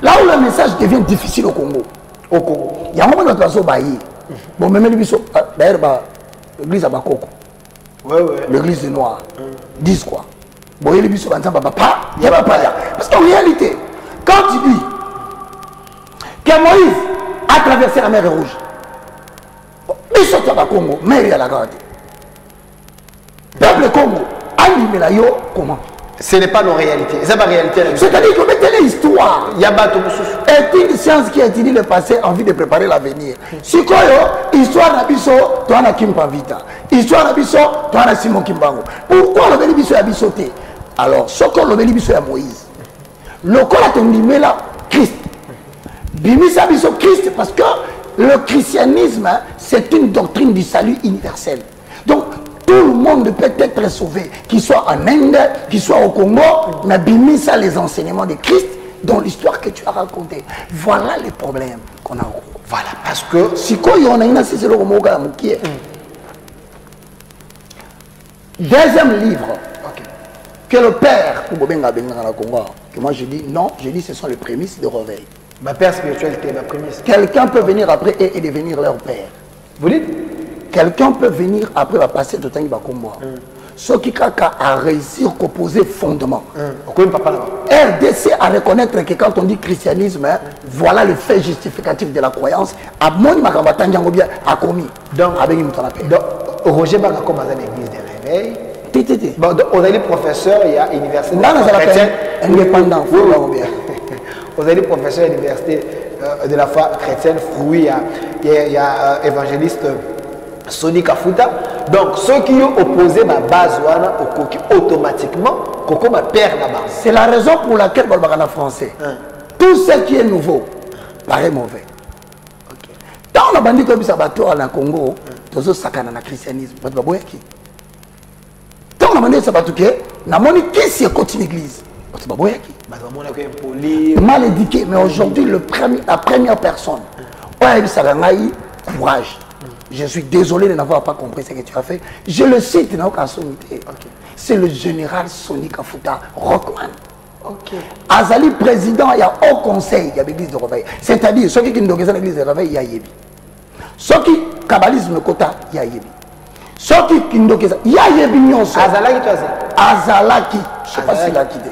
là où le message devient difficile au Congo. Il y a un moment où on a bailli. Bon, même d'ailleurs, l'église à Bakoko, l'église des Noirs, disent quoi? Bon, il n'y a pas là. Parce qu'en réalité, quand tu dis que Moïse a traversé la mer Rouge, il sort à Congo, mais il a la garde. Peuple Congo, Animelayo, comment? Ce n'est pas nos réalités. C'est pas réalité. C'est-à-dire que mettez l'histoire. Est une science qui étudie le passé en vue de préparer l'avenir. Si quoi, histoire d'Abisso, toi na Kimpa Vita. Histoire d'Abisso, toi na Simon Kimbango. Pourquoi le Bélibisso est abissoté? Alors, ce qu'on le Bélibisso est Moïse. Le col a tombé là, Christ. Bimis abisso Christ, parce que le christianisme, c'est une doctrine du salut universel. Donc, tout le monde peut être sauvé, qu'il soit en Inde, qu'il soit au Congo, mais bimisa les enseignements de Christ dans l'histoire que tu as racontée. Voilà les problèmes qu'on a au Congo. Voilà, parce que si quoi il y en a une, c'est le Romoga Moukier. Deuxième livre que le père, pour Bobenga Benga na Congo, que moi je dis non, je dis ce sont les prémices de réveil. Ma père spiritualité, ma prémisse. Quelqu'un peut venir après et devenir leur père. Vous dites? Quelqu'un peut venir après va passer tout le temps il va combattre. Ce qui a réussi à composer fondement. RDC à reconnaître que quand on dit christianisme, hein, voilà le fait justificatif de la croyance. A mon bien a commis. Donc Roger Baga comme dans l'église des réveils. Bon, on a les professeurs, il y a université chrétienne indépendant. Vous avez les professeurs de l'université de la foi chrétienne, fruit, il y a évangéliste Soni Kafuta. Donc, ceux qui ont opposé ma base automatiquement, Koko ma père là-bas. C'est la raison pour laquelle on parle en français. Tout ce qui est nouveau paraît mauvais. Tant on a dit que ça va tout en Congo, tous ceux qui sont dans le christianisme, tant on a dit que ça va tout, on a dit qui s'y continue l'église. Mal éduqué, mais aujourd'hui, la première personne, courage. Je suis désolé de n'avoir pas compris ce que tu as fait. Je le cite dans aucun sonité. C'est le général Soni Kafuta Rockman. Azali président, il y a au conseil, il y a l'église de réveil. C'est-à-dire, ceux qui ont l'église de réveil, il y a Yebi. Ceux qui kabbalisme kota, il y a Yebi. Ceux qui ont il y a Yebi Nyonso. Azalaki, je ne sais pas s'il a quitté.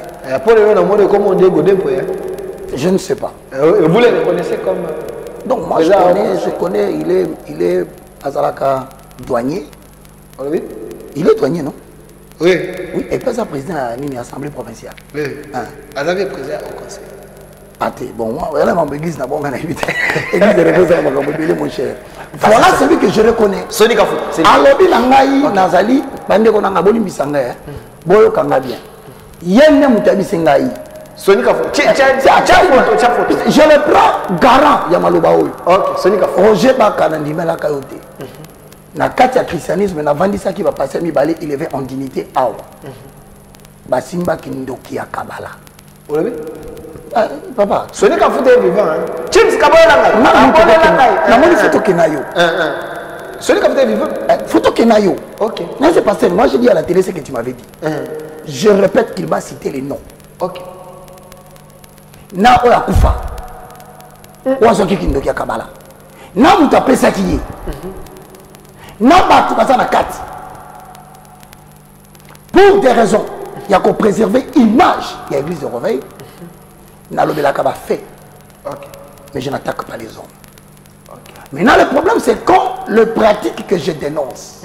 Je ne sais pas. Vous les reconnaissez comme... Donc moi je connais, il est Azalaka douanier. Oui. Il est douanier, non? Oui. Oui, et pas ça président à l'Assemblée provinciale. Oui. Azalaka président au conseil. Bon, moi, voilà mon église n'a pas invité. Église de réveil, mon cher. Voilà celui que je reconnais. Soni Kafuta. Alobi Nangaï, Nazali, Bandeko Nangaboli Bisanga, Boyo Kangabien. Yenne Moutabi Sengaï. Soni Kafuta. Je le prends garant, Yamaloba Oyo. Ok, Soni Kafuta. Roger Bakanandime la Kayote. Na katia christianisme, na vandisa qui va passer mi balé élevé en dignité awa. Basimba Kindoki à Kabbalah. Vous l'avez? Papa. Soni Kafuta est vivant. Chims Kabola Nangay. Photo Kenayo. Soni Kafuta est vivant. Photo Kenayo. Ok. Non, c'est pas ça. Moi, j'ai dit à la télé ce que tu m'avais dit. Je répète qu'il m'a cité les noms. Ok. Na Oya Kufa. Ouazoki Kindoki à Kabbalah. Na Moutapé Sakiye. Na Batu Kazana Kat. Pour des raisons, il y a qu'à préserver l'image de l'église de réveil. Nalobela Kaba fait. Mais je n'attaque pas les hommes. Maintenant, le problème, c'est quand le pratique que je dénonce,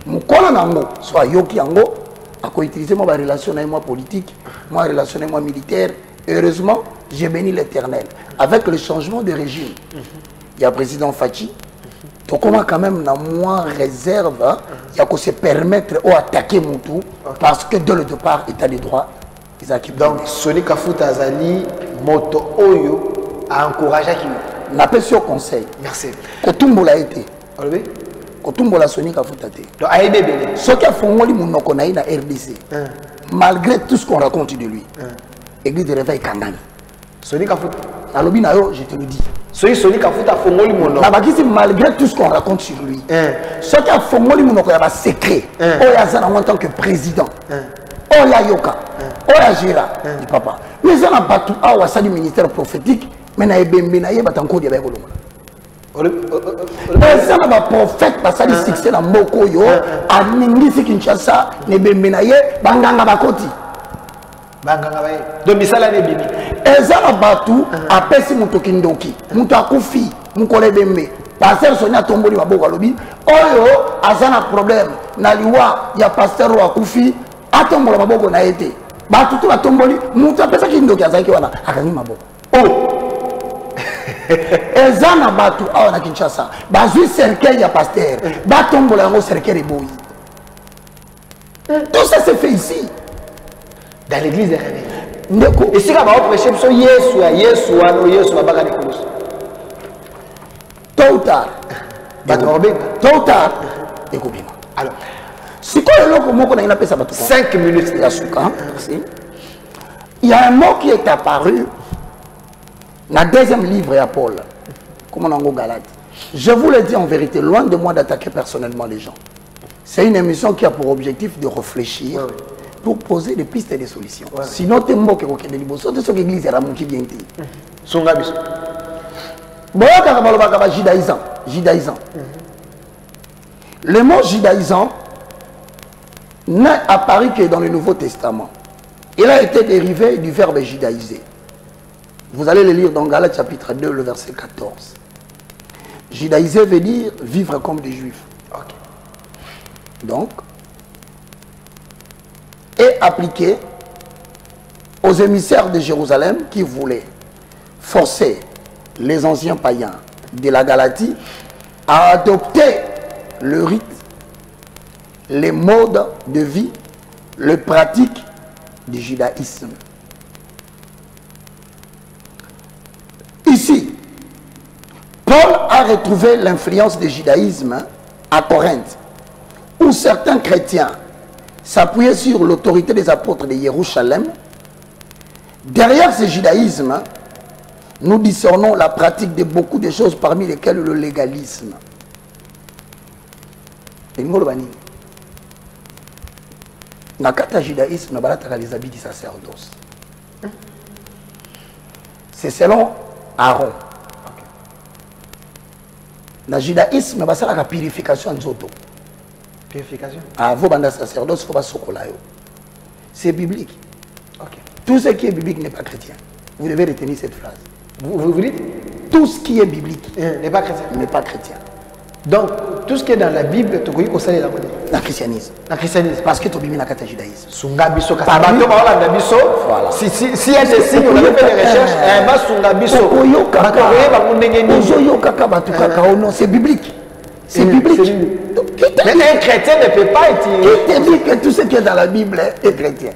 mon colonel, soit Yoki Ango, a utilisé ma relation avec moi politique, moi relation avec moi militaire. Heureusement, j'ai béni l'Éternel. Avec le changement de régime, il y a le président Fachi. Donc, comment quand même, moi, réserve, il y a qu'à se permettre d'attaquer mon tour, parce que dès le départ, état de droit, ils acquittent. Donc, Soni Kafuta Azali, Moto Oyo, a encouragé qui n'a pas sur conseil. Merci. Kotumbo l'a été. Kotumbo l'a Soni Kafuta été. Donc, Aïdé Bélé. Ce qui a fait mon konaï na RDC, malgré tout ce qu'on raconte de lui, l'église de réveil Kangani. Soni Kafuta. Alobi Nayo, je te le dis. Soni Kafuta Fongoli Mono. Malgré tout ce qu'on raconte sur lui, ce qui a fait mon secret, en tant que président. Oya Yoka, Oya Gira, dit papa. Mais ça n'a pas tout à ça du ministère prophétique, mais na ebembe na yeba tanko dia ba ça n'a pas prophète parce que succès na moko yo aningi Kinshasa ne bembe na ye banganga bakoti. Banganga ba ye. Donc misala ne bimi. Et ça n'a pas tout à pesi muto kindoki, muto akufi, mukole bembe. Pasteur Sonia tomboli maboko lobi, oyo azana problème na liwa ya pasteur wa kufi. Atombola maboko na été batu tu batomboli mutu apesa kindoki azaki wana akangi maboko ezana batu awa na Kinshasa bazui cercueil ya pasteur batombola yango cercueil eboyi. Tout ça s'est fait ici dans l'église de Réveil ndeko et si ka ba prêcher so Yesu babaka ni kulusu tôt ou tard tôt ou tard ekobima. Alors si quoi 5 minutes. Il y a un mot qui est apparu dans le deuxième livre à Paul. Comment on Galate. Je vous le dis en vérité, loin de moi d'attaquer personnellement les gens. C'est une émission qui a pour objectif de réfléchir pour poser des pistes et des solutions. Ouais. Sinon, tu es mort que tu es libre. Sauf que l'église est la qui vient. Songa biso. Bon, quand on judaïsant. Judaïsant. Le mot judaïsant n'a apparu que dans le Nouveau Testament. Il a été dérivé du verbe judaïser. Vous allez le lire dans Galates chapitre 2, le verset 14. Judaïser veut dire vivre comme des juifs. Okay. Donc, est appliqué aux émissaires de Jérusalem qui voulaient forcer les anciens païens de la Galatie à adopter le rite, les modes de vie, les pratiques du judaïsme. Ici, Paul a retrouvé l'influence du judaïsme à Corinthe, où certains chrétiens s'appuyaient sur l'autorité des apôtres de Jérusalem. Derrière ce judaïsme, nous discernons la pratique de beaucoup de choses, parmi lesquelles le légalisme. Dans le judaïsme, il y a les habits du sacerdoce. C'est selon Aaron. Dans le judaïsme, il y a la purification de l'auto. Purification? Avant le sacerdoce, il faut pas. C'est biblique. Okay. Tout ce qui est biblique n'est pas chrétien. Vous devez retenir cette phrase. Vous dites? Tout ce qui est biblique n'est pas chrétien. N'est pas chrétien. Donc, tout ce qui est dans la Bible, tu connais conseiller la monnaie. Le christianisme. Le christianisme. Parce que tu as mis dans le judaïsme. Sunga biso kasabato baola biso. Voilà. Si il y a des signes, on avait fait des recherches. Bah sunga biso. C'est biblique. C'est biblique. Mais un chrétien ne peut pas être. Qui te dit que tout ce qui est dans la Bible est chrétien?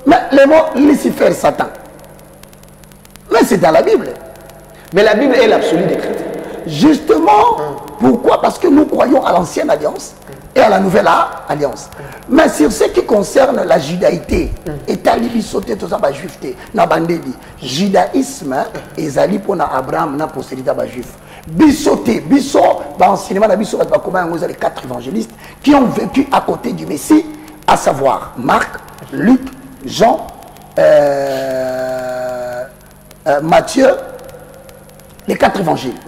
Mais le mot Lucifer, Satan. Mais c'est dans la Bible. Mais la Bible est l'absolu des chrétiens. Justement, pourquoi? Parce que nous croyons à l'ancienne alliance et à la nouvelle alliance. Mais sur ce qui concerne la judaïté, et talibi sauté tout ça, ba juifté, na bandeli, judaïsme, ezali pour na Abraham, na postérité ba juif. Bisoté, biso, ba enseignement na biso, ba comment on les 4 évangélistes qui ont vécu à côté du Messie, à savoir Marc, Luc, Jean, Matthieu, les 4 évangiles.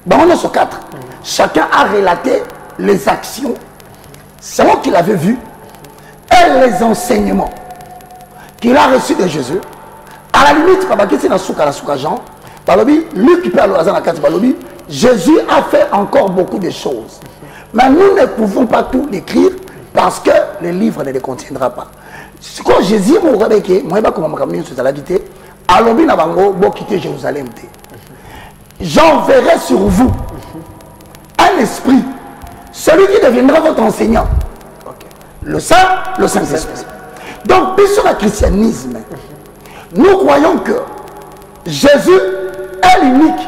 Ben, on est sur 4. Chacun a relaté les actions selon qu'il avait vu et les enseignements qu'il a reçus de Jésus. À la limite, Jean, Luc Jésus a fait encore beaucoup de choses. Mais nous ne pouvons pas tout décrire parce que le livre ne les contiendra pas. Quand Jésus m'a dit, moi, je quitter Jérusalem. J'enverrai sur vous un esprit, celui qui deviendra votre enseignant. Okay. Le Saint-Esprit. Donc, puis sur le christianisme, nous croyons que Jésus est l'unique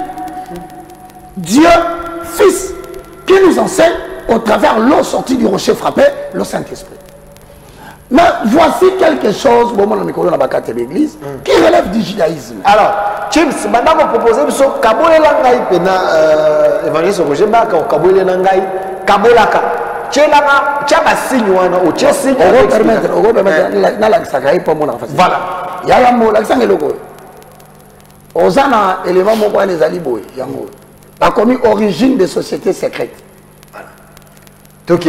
Dieu, Fils, qui nous enseigne au travers l'eau sortie du rocher frappé, le Saint-Esprit. Mais voici quelque chose, de l'église, qui relève du judaïsme. Alors, James, maintenant vous proposez que Kabole Langai, évangéliste Roger Baka, ou Kabole Langai, Kabolaka. Tchelanga, tchaba signe ou tché signe. On va permettre, na la sakai pour mon enfant. Voilà. Yala mo l'accent est logo. Ozana élément mon point les aliboy, yango. A commis origine des sociétés secrètes. Voilà. Ok.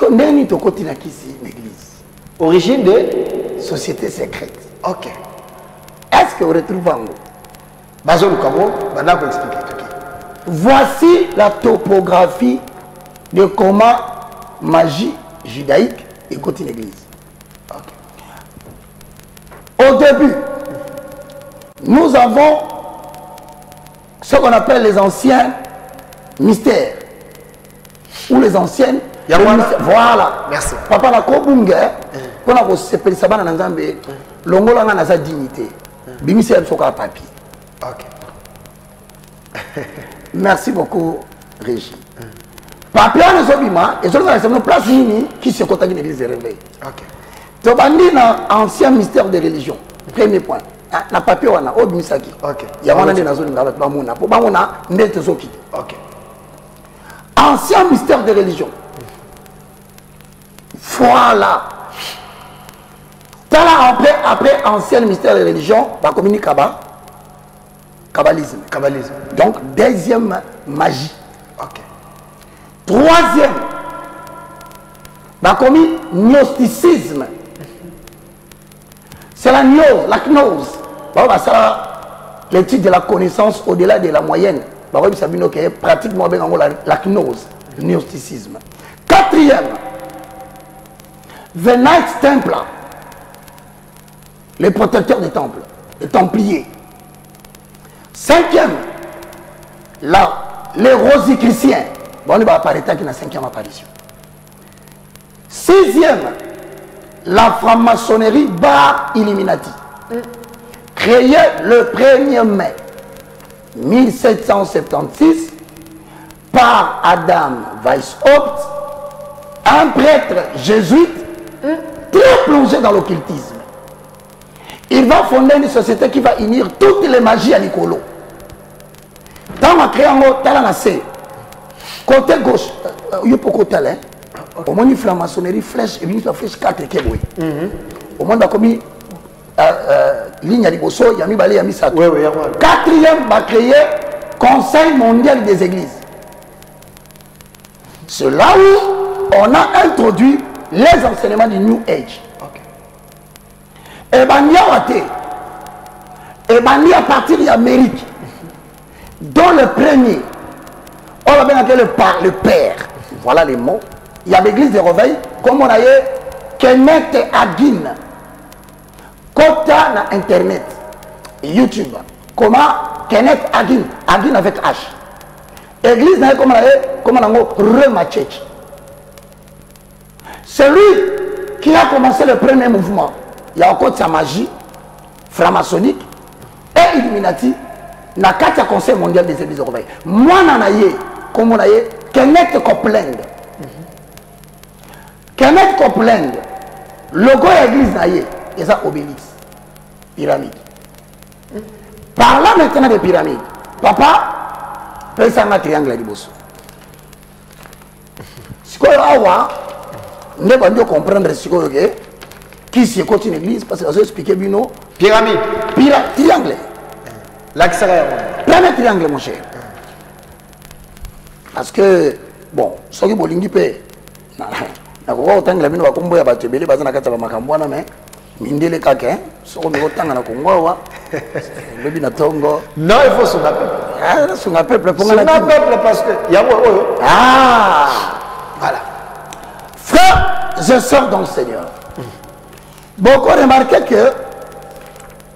On est ni toko tina kisi l'église. Origine de société secrète. Ok. Est-ce que vous retrouvez en haut? Bazo Lukamo, maintenant vous expliquez. Voici la topographie de comment magie judaïque écoute l'église. Okay. Au début, nous avons ce qu'on appelle les anciens mystères ou les anciennes. Voilà. Merci. Papa la kobunge, on a s'appelle ça dans Nzambe, longola na sa dignité. Bimisi elle soka papier. OK. Merci beaucoup Régie. Papier na sobima et sur la place nini qui se contacte l'église de réveil. OK. To bandi na ancien mystère de religion. Premier point. Na papier wana obimisaki. OK. Ya wana na zo ngaba bamona. Po bamona ndete soki. OK. Ancien mystère de religion. Voilà. Après ancien mystère de religion, va communiquer kabbalisme. Kabbalisme. Donc, deuxième magie. Ok. Troisième, va commis gnosticisme. C'est la gnose, la gnose. Ça, l'étude de la connaissance au-delà de la moyenne. Pratiquement la gnose, le gnosticisme. Quatrième, The Knights Templar, les protecteurs des temples, les templiers. Cinquième, les rosicruciens. Bon, on va apparaître qui est la cinquième apparition. Sixième, la franc-maçonnerie bar Illuminati. Créée le 1er mai 1776 par Adam Weishaupt, un prêtre jésuite très plongé dans l'occultisme. Il va fonder une société qui va unir toutes les magies à Nicolo. Dans ma création, côté gauche, il y a beaucoup de talent. Au moins, il y a la maçonnerie flèche et une flèche 4 qui est au moins, il y a commis ligne à l'Ibosso, il y a mis balai, il y a mis ça. Quatrième, va créer Conseil mondial des églises. C'est là où on a introduit les enseignements du New Age. Et bien, il y a à partir de l'Amérique, dont le premier, on va bien appeler le père. Voilà les mots. Il y a l'église de Réveil, comme on a eu Kenneth Hagin. Kota na internet, YouTube. Comment Kenneth Hagin, Hagin avec H. Église, comme on a eu Remachech. C'est lui qui a commencé le premier mouvement. Il y a encore sa magie franc-maçonnique et Illuminati. Na carte Conseil mondial des églises de Réveil. Moi, comme on a eu Kenneth Copeland. Kenneth Copeland, logo église naïe, et ça obélisque, pyramide. Parlant maintenant des pyramides, papa, peut ça un triangle à Liboso. Ce qu'on a, on ne va pas comprendre ce qu'on a qui s'y est une église, parce que je vais expliquer Bino. Pyramide. Triangle. L'axe premier triangle, mon cher. Parce que, bon, ce qui est bolingi peut. Autant que la mine va combo ya batebele bazana kata ba makambwana mais mindele kake soko mi otanga na kongwa lebi na tongo non il faut son peuple son peuple pour son peuple parce que ya voilà frère je sors dans le Seigneur beaucoup remarqué que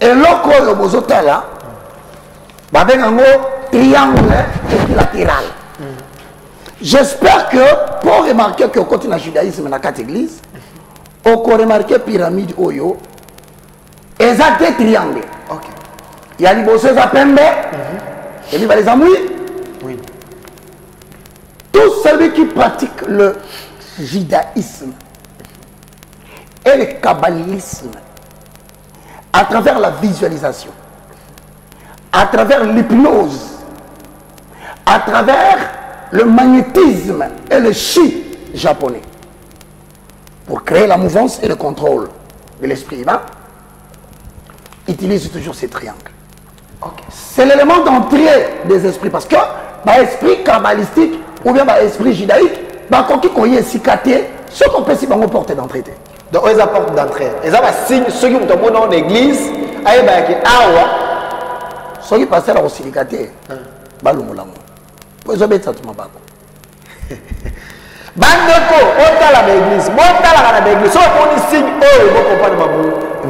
eloko yo bozotala ba bengango triangle équilatéral. J'espère que, pour remarquer que continue le judaïsme dans 4 églises, on peut remarquer pyramide Oyo, et ça des triangles. Il y a les bosseurs à Pembe, et il y a les amouis. Oui. Tout celui qui pratique le judaïsme et le kabbalisme, à travers la visualisation, à travers l'hypnose, à travers le magnétisme et le chi japonais pour créer la mouvance et le contrôle de l'esprit humain utilise toujours ces triangles. C'est l'élément d'entrée des esprits parce que l'esprit kabbalistique ou bien l'esprit judaïque qui est cicaté, ce qu'on peut s'y porter d'entrée. Donc ils apportent d'entrée. Ils ont un signe, ceux qui ont monté dans l'église, ceux qui passent à la cicaté, ils ont mis ça tout le monde. Bandeko, on t'a la l'église, on t'a la l'église, on est signe, oh, ils vont comprendre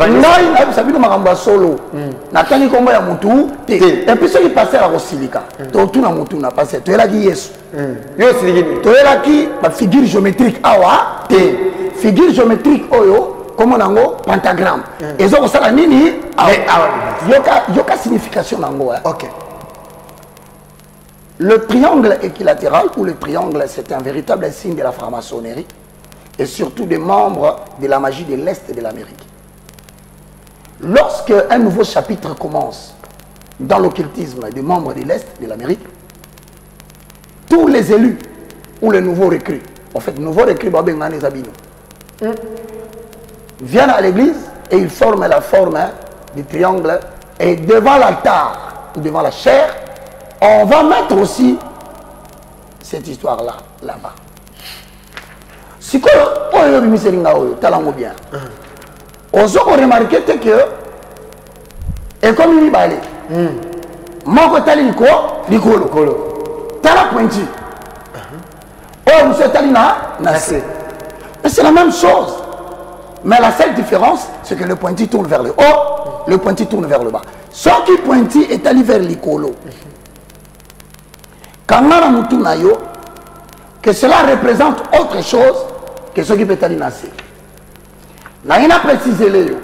non, il a vu ma solo. Nathalie Kombo ya mutu, et puis ceux qui passaient à la Rosilika, tout na mutu na passé, tu es là qui est. Tu es là qui, ma figure géométrique, awa, figure géométrique, oyo, comme on a un pentagramme. Et ça, ça la nini, yoka signification nango. Ok. Le triangle équilatéral ou le triangle, c'est un véritable signe de la franc-maçonnerie et surtout des membres de la magie de l'Est de l'Amérique. Lorsque un nouveau chapitre commence dans l'occultisme des membres de l'Est de l'Amérique, tous les élus ou les nouveaux recrues, en fait, nouveaux recrues, viennent à l'église et ils forment la forme du triangle. Et devant l'altar, ou devant la chair, on va mettre aussi cette histoire-là, là-bas. Si on a bien, on a remarqué que, et comme il y a mon côté l'icolo, t'as la pointure. Oh, monsieur Talina, mais c'est la même chose. Mais la seule différence, c'est que le pointu tourne vers le haut, le pointu tourne vers le bas. Ce qui pointu est allé vers l'icolo. Quand on a un que cela représente autre chose que ce qui peut aller nasser. On a précisé les.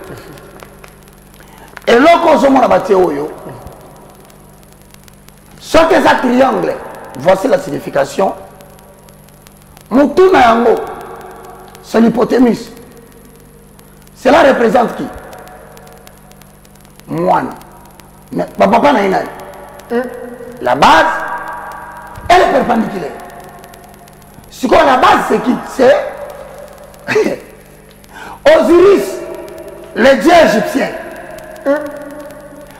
Et là, quand on a bâti ce que c'est un triangle, voici la signification. Moutouna c'est l'hypoténuse. Cela représente qui? Moine. Mais papa n'a rien. La base, elle est perpendiculaire. Ce qu'on a la base, c'est qui? C'est Osiris, le dieu égyptien.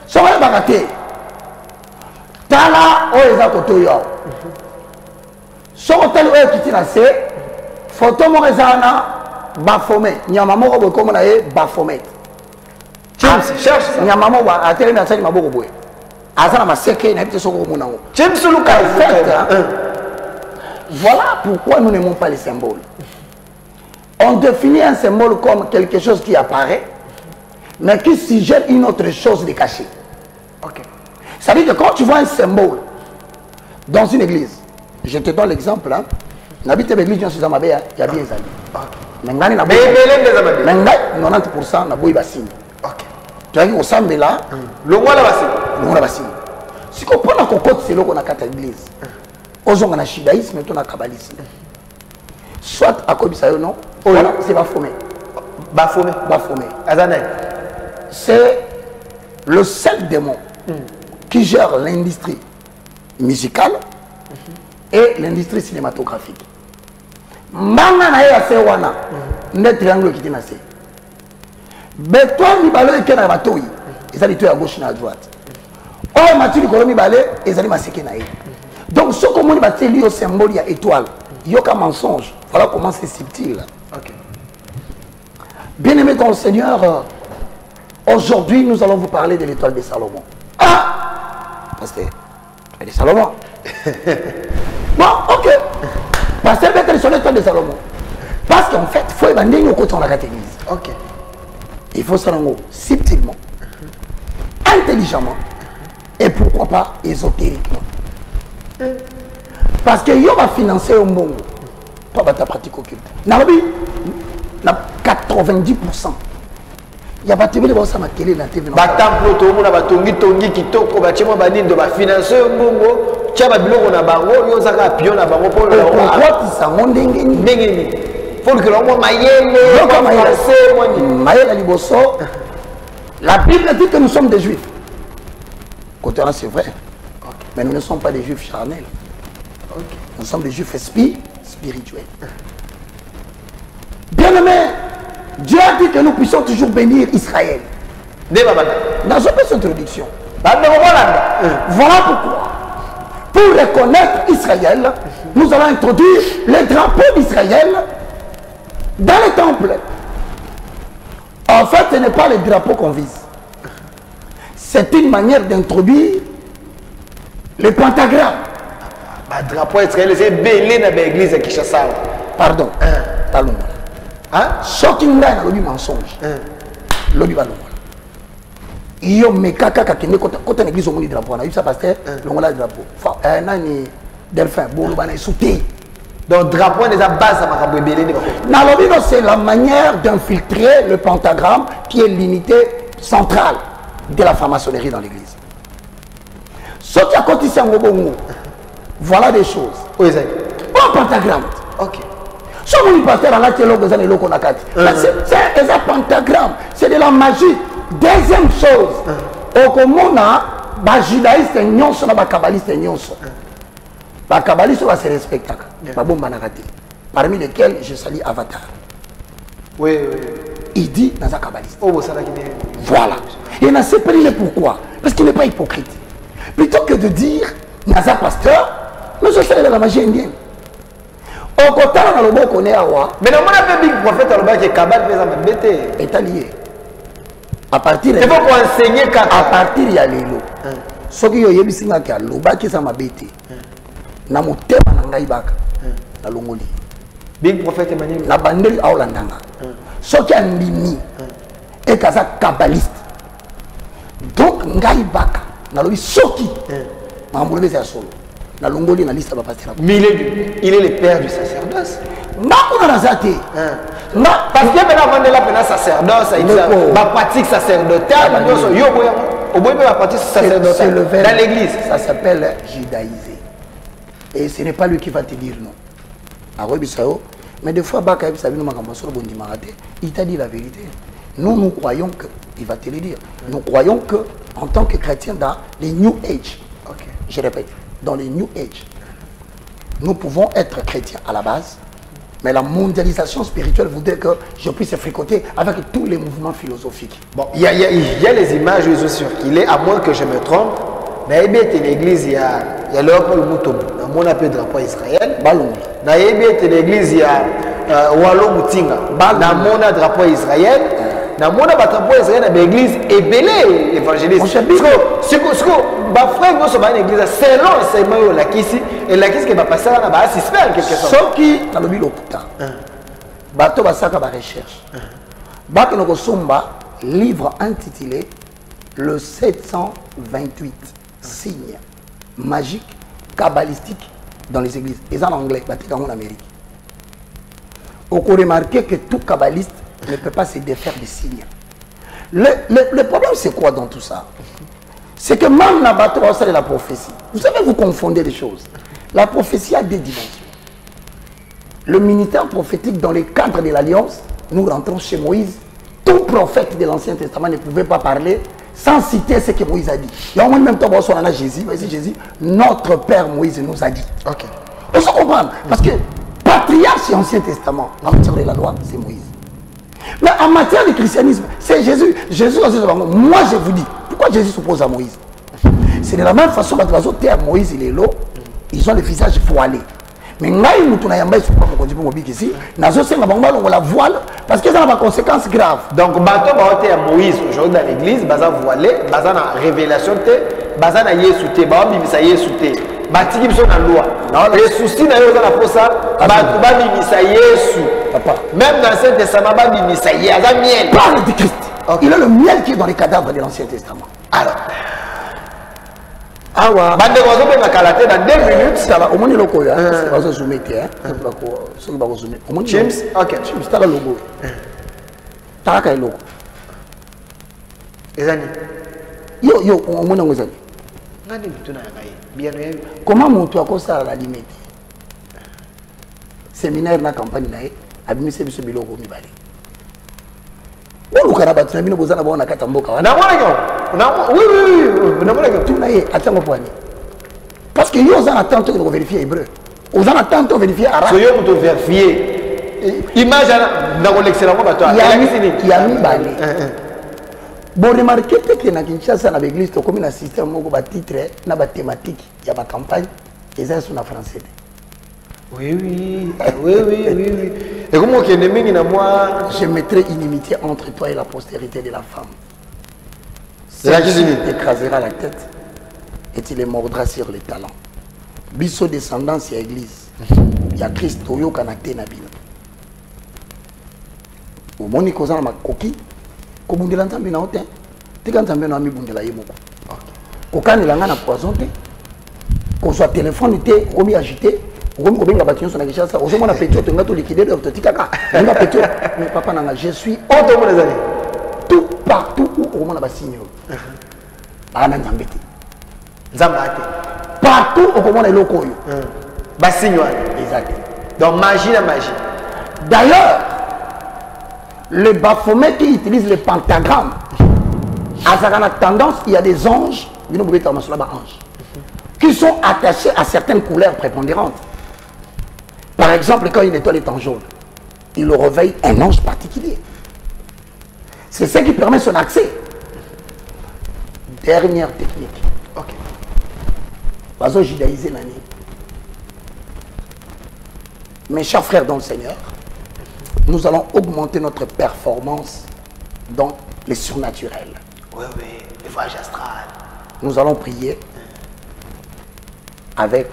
Ce qu'on a bagaté. Tala, oeza kotoyo. Ce qu'on a dit, c'est photo morézana. Baphomet, Nyamamo ko comme on a Baphomet. James cherche ça. Nyamamo wa atele na sali maboko boye. Azana maseke na bité soko mona ngo. James Luka voilà pourquoi nous n'aimons pas les symboles. On définit un symbole comme quelque chose qui apparaît mais qui suggère une autre chose de cachée. OK. Ça veut dire que quand tu vois un symbole dans une église, je te donne l'exemple hein. N'habite l'église dans Suzama Béa, il y a bien des amis. Mais 90% na boy basini. OK. Tu as dit au sambe là, le mois la basini. Le mois basini. Si qu'on prend la cocotte c'est là qu'on a quatre églises. Ozonga na shidaïsme et on a kabbalisme. Soit à Kobisa non, voilà, c'est Baphomet. Baphomet. Azanel. C'est le seul démon qui gère l'industrie musicale et l'industrie cinématographique. Manga na ya se wana ne triangle qui na se beton mi balo et na batoi ezali to à gauche na à droite oh matuli kolomi balé ezali maseke na ye donc ce que moni bateli au symbole ya étoile yoka mensonge voilà comment c'est subtil. OK. Bien aimé dans le Seigneur, aujourd'hui nous allons vous parler de l'étoile de Salomon. Ah pasteur elle est Salomon. Bon OK. Parce que c'est sur l'étoile de Salomon. Parce qu'en fait, il faut évander au côté de la catégorie. OK. Il faut ça subtilement, intelligemment et pourquoi pas ésotériquement. Parce que yo va financer au monde. Toi, ta pratique occulte. Nabi, 90%. Il y a pas de choses qui télé la TV. Batampo to mona batongi tongi kitoko ba chemo ba nindo ba financer au monde. Tchaba biloko na bango yo zaka pion na bango pour le pourquoi tu s'en ndenge ni faut que l'on mayele mayele liboso. La Bible dit que nous sommes des juifs. Côté là c'est vrai. Mais nous ne sommes pas des juifs charnels. Nous sommes des juifs spirituels. Bien aimé, Dieu a dit que nous puissions toujours bénir Israël. Dans cette introduction. Voilà pourquoi. Pour reconnaître Israël, nous allons introduire le drapeau d'Israël dans le temple. En fait, ce n'est pas le drapeau qu'on vise. C'est une manière d'introduire le pentagramme. Le drapeau israélien, c'est belé dans l'église de Kinshasa. Pardon. Talon. Shocking là, il y a mensonge. L'objet va il y a mes caca qui ne côté l'église au monde du drapeau. On a eu ça parce que l'on a le drapeau. Nani Delphin, bon, on a sauté. Donc drapeau est la base à ma belé. Nalobino, c'est la manière d'infiltrer le pentagramme qui est l'unité centrale de la franc-maçonnerie dans l'église. Ce qui a côté en Bongo, voilà des choses. Oui, c'est un pentagramme. OK. Ce que pasteur a c'est un pentagramme, c'est de la magie. Deuxième chose, au commun, les judaïstes sont les kabbalistes. Les kabbalistes se respectent. Parmi lesquels je salue Avatar. Oui, oui. Il dit Naza kabbaliste. Oh, ça Voilà. Et n'a pas dit pourquoi. Parce qu'il n'est pas hypocrite. Plutôt que de dire Naza pasteur, nous je fais de la magie indienne. Au côté dans le bon connaît Awa. Mais dans mon appel big prophète à l'objet Kabal fait ça m'embêter. Est allié. À partir de. Il faut pour enseigner à partir ya lelo. Ce qui yoyebi singa ki aloba ki ça m'embêter. Na motema na ngai baka. Na longoli. Big prophète Emmanuel. Na bandeli aolandanga. Ce qui a ndimi est kaza kabbaliste. Donc ngai baka na lobi soki. Na mbulebe za solo. Na longoli na liste ba pasteur. Mais il est le père du sacerdoce. Ndako na zate. Parce que maintenant on est là pendant sacerdoce, il va pratique sacerdotale, c'est le verbe dans l'église. Ça s'appelle judaïser. Et ce n'est pas lui qui va te dire non. Mais des fois, il t'a dit la vérité. Nous croyons qu'il va te le dire. Nous croyons que en tant que chrétien dans les New Age, je répète, dans les New Age, nous pouvons être chrétiens à la base. Mais la mondialisation spirituelle voudrait que je puisse fricoter avec tous les mouvements philosophiques. Bon, il y a les images, je suis sûr qu'il est, à moins que je me trompe, mais l'église, il y a Léopold Moutoum, dans mon appel drapeau Israël. Dans l'église, il y a Wallo Moutinga, dans mon drapeau Israël. Dans mon drapeau Israël, dans l'église, est belé évangéliste. Ce que frère, nous sommes dans l'église, selon l'enseignement la kisi, et la kisi qui va passer là, va assister en quelque sorte. Ce qui, dans le bilokuta, bateau va ça va recherche. Bateau no somba livre intitulé le 728 signes magiques kabbalistiques dans les églises. Et en anglais, bateau en Amérique. On peut remarquer que tout kabbaliste ne peut pas se défaire des signes. Le problème, c'est quoi dans tout ça? C'est que même la bateau va de la prophétie. Vous savez, vous confondez les choses. La prophétie a des dimensions. Le ministère prophétique dans le cadre de l'Alliance, nous rentrons chez Moïse. Tout prophète de l'Ancien Testament ne pouvait pas parler sans citer ce que Moïse a dit. Il y a au même temps, on a Jésus, Jésus, notre Père Moïse nous a dit. Ok. On se comprend. Parce que patriarche de l'Ancien Testament, en matière de la loi, c'est Moïse. Mais en matière de christianisme, c'est Jésus. Jésus, moi je vous dis, pourquoi Jésus s'oppose à Moïse? C'est de la même façon que Moïse et les lots, ils ont le visage voilé. Mais nous la voile parce que ça a des conséquences graves. Donc, bateau à Moïse aujourd'hui dans l'église, baza voilé, baza na révélation, baza na yesouté, baza bimisa yesouté. Batiki biso na loi. Les soucis na yo za pour ça, ba bimisa yesu. Même dans l'Ancien Testament, ba bimisa yesu, aza miel. Parle du Christ. Il a le miel qui est dans les cadavres de l'Ancien Testament. Alors, bande wazo pe makalate dans 2 minutes ça va au moins le coya parce que zoomer hein ce qui va zoomer au moins James OK James t'as le logo t'as ka logo ezani yo au moins ngo ezani ngani bituna ngai bien comment monto akosa la limite séminaire na campagne nae abimise biso biloko mibale Olu karaba tunabino bozana baona kata mboka wana. Oui, tunaye atango poani. Parce que yo zana tanto que vérifier hébreu. Ozana tanto vérifier arabe. So yo to vérifier. Image na l'excellent bato. Il y a mis balé. Bon remarquez que na Kinshasa na l'église to comme na système moko ba titre na ba thématique ya ba campagne eza sur na français. Oui. Et comment qu'il y a moi je mettrai inimitié entre toi et la postérité de la femme. Celle-ci t'écrasera la tête et tu les mordras sur les talons. Biso descendance et église. Il y a Christ Oyo Kanate Nabino. Au moni kozana makoki ko bundela nzambe na hote. Tika nzambe na mi bundela yemoko. Kokani langa na poison te. Ko soit téléphone te, omi agité. Mais papa, je suis tout partout où on a signé. Partout où on a locaux. Exact. Donc magie la magie. D'ailleurs, le Baphomet qui utilise le pentagramme, à sa tendance, il y a des anges, qui sont attachés à certaines couleurs prépondérantes. Par exemple, quand une étoile est en jaune, il le réveille un ange particulier. C'est ce qui permet son accès. Dernière technique. Ok. Bazo judaïsé nani. Mes chers frères dans le Seigneur, nous allons augmenter notre performance dans les surnaturels. Oui, oui, les voyages astrales. Nous allons prier avec.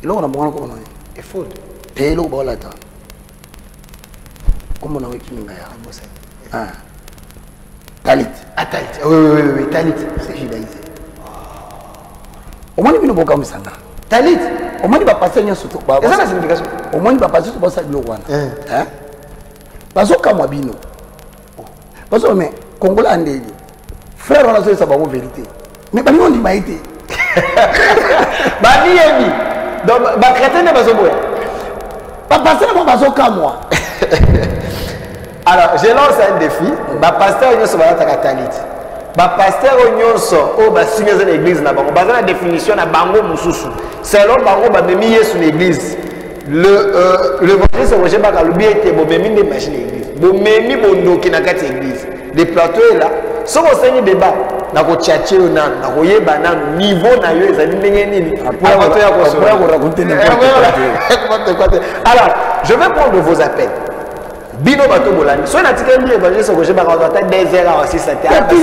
Et là, on a besoin de comment Et faute. et là, on va l'attendre. Comment on a vécu une guerre? Talit. Ah, Talit. Oui, Talit. C'est judaïsé. Au moins, il y a une bonne ça. Talit. Au moins, il va passer une surtout. C'est ça la signification. Au moins, il va passer sur ça de l'Ouane. Parce que comme Abino. Parce que, mais, Congolais, Andéli. Frère, on a fait ça, c'est la vérité. Mais, on dit, bah, été. Bah, Niemi. Donc, bah, chrétien n'est pas au bout. Pas passer dans moi. Alors, je lance un défi. Bah, pasteur, il y a ce Talit. Bah, pasteur, il y a ce bah, signé dans l'église. Bah, la définition, à Bango Moussousou. Selon Bango, bah, même sur l'église. Le voisin, c'est Roger Bakaloubi était bon, même des machines l'église. Bon, même bon, qui n'a qu'à l'église. Les plateaux est là. Si on s'est débat, on a tchatché au nan, on a banan, niveau n'a eu, ils ont dit n'engagez Après, on raconte alors, je vais prendre vos appels. Bino Bato Bolani. Si on a tiré un évangile sur Roger Bakaloubi, des heures aussi, ça t'a été.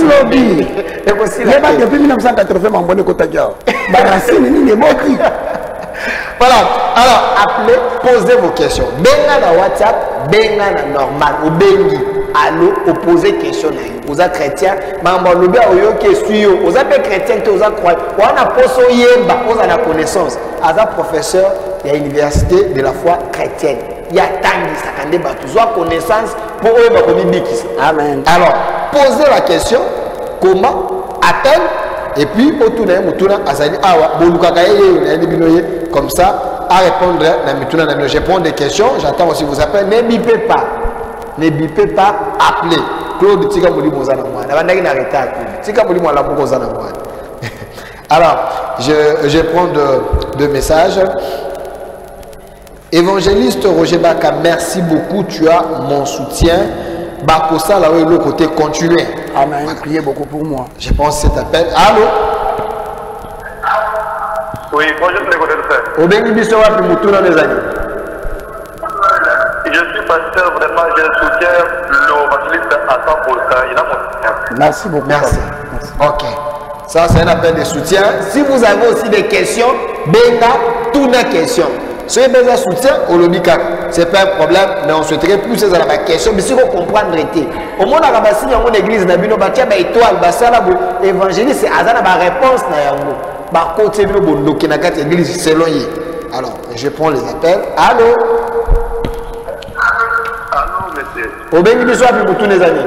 Depuis 1980, mon bon écoute à Gao. Barassine, il est mort. Voilà, alors appelez, posez vos questions. Benga na WhatsApp, benga na normal, ou bengi, allô, ou posez question. Vous êtes chrétien, maman, le bien, vous êtes chrétien, vous êtes croyant, vous êtes yemba, vous avez la connaissance. Vous êtes professeur de l'université de la foi chrétienne. Il y a tangi, ça can débattre, vous avez connaissance pour eux, vous Amen. Alors, posez la question, comment, appelle. Et puis, pour tout le monde, comme ça, à répondre, je prends des questions, j'attends aussi vos appels. Ne bipez pas. Ne bipez pas, appelez. Claude Tika Mouli Mozana Mouane. Alors, je prends deux messages. Évangéliste Roger Baka, merci beaucoup, tu as mon soutien. Bakosa, là où est le côté continuer. Amen. Priez beaucoup pour moi. Je pense cet appel. Allô? Oui, bonjour, je frère. Au bénéfice, on va plus mouton dans les années. Je suis pasteur, vraiment, je soutiens l'évangéliste à 100%. Il a mon soutien. Merci beaucoup. Merci. Ok. Ça, c'est un appel de soutien. Si vous avez aussi des questions, benga, toutes les questions. Si vous avez besoin de soutien, au lobby, ce n'est pas un problème, mais on souhaiterait plus à la question. Mais si vous comprenez, au moins, on a signé dans l'église, on a une étoile, l'évangéliste, c'est la réponse. Par contre, c'est l'église, selon lui. Alors, je prends les appels. Allô? Allô, monsieur. Au bénéfice, on a pour tous les années.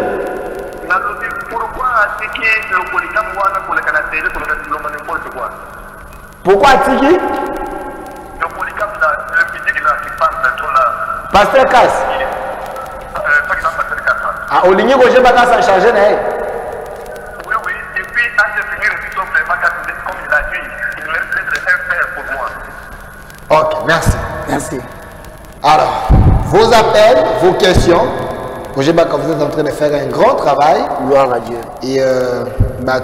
Pourquoi attaquer le polygame pour le canadiens pour le n'importe quoi? Pourquoi attaquer? Le polygame là, le musique là qui parle de là. Pasteur Cass. Pas que ça Pasteur Cass. Ah, au ligne Roger Baka s'en charger, hein? Oui, oui. Et puis, à devenir le diplôme de Baka, comme il a dit, il mérite d'être un père pour moi. Ok, merci. Merci. Alors, vos appels, vos questions. Roger Baka, vous êtes en train de faire un grand travail. Gloire à Dieu. Et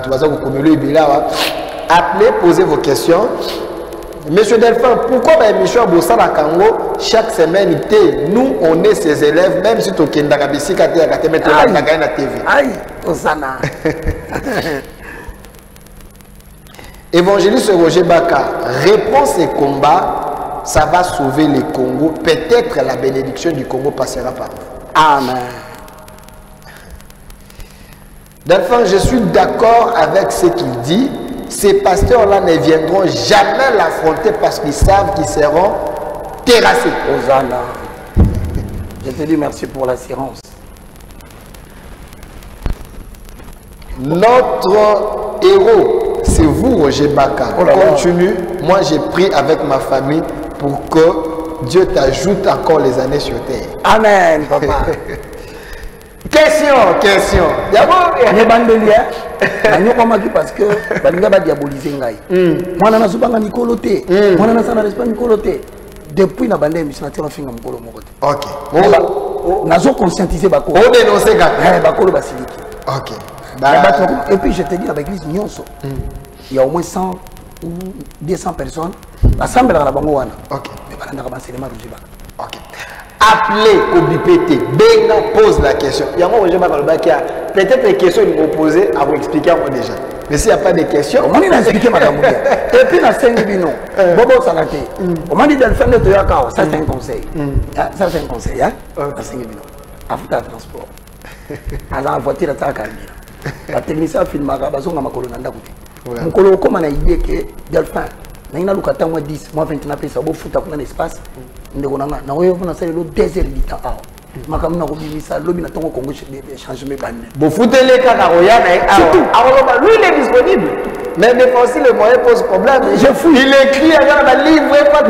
tout ça, vous communez là. Appelez, posez vos questions. Monsieur Delphin, pourquoi l'émission Bossala Kango, chaque semaine, nous, on est ses élèves, même si tu es dans la bicyclette, tu es mettre la TV. Aïe, Osana. Évangéliste Roger Baka, réponse et combat, ça va sauver le Congo. Peut-être la bénédiction du Congo passera par vous. Amen. Delphin, je suis d'accord avec ce qu'il dit. Ces pasteurs-là ne viendront jamais l'affronter parce qu'ils savent qu'ils seront terrassés. Osana. Je te dis merci pour l'assurance. Notre héros, c'est vous, Roger Baka. Continue. Moi, j'ai prié avec ma famille pour que Dieu t'ajoute encore les années sur terre. Amen, papa. Question. D'abord, les bandeliers, parce que balinga ba diaboliser ngai. Moi nana subanga nikoloté. Moi nana sana respect nikoloté. depuis na bande émission na finga mokolo moko te. OK. Nazo conscientiser bako. On dénoncer gars. Bakolo basiliki. OK. Et puis je te dis avec l'église nyonso. Il y a au moins 100 ou 200 personnes. Assemblée dans la bango wana. OK. Mais balanda ba cinéma Roger Baka. OK. Appelez Kobipete, Benga pose la question. Il y a moi Roger Baka qui a peut-être des questions à me poser à vous expliquer à moi déjà. Mais s'il n'y a pas de questions, on m'a expliqué madame. Et puis na 5 bino. Bobo salate. On m'a dit de le faire de Toyaka, ça c'est un conseil. Ça c'est un conseil hein. Na 5 bino. Afuta transport. Aza voiture à calme. La technicien filmaka bazonga makolo na ndako te. Mukolo koma na idée que Delphin na ina lukata moi 10 moi 29 pesa bo futa kuna espace ndeko nanga na oyo na sala lo 2 heures du temps ah makamu na ko bimisa lobi na tongo Congo changer mes bandes bo futele kaka roya na ah lui il est disponible mais des fois aussi le moyen pose problème je fous il écrit avec la livre pas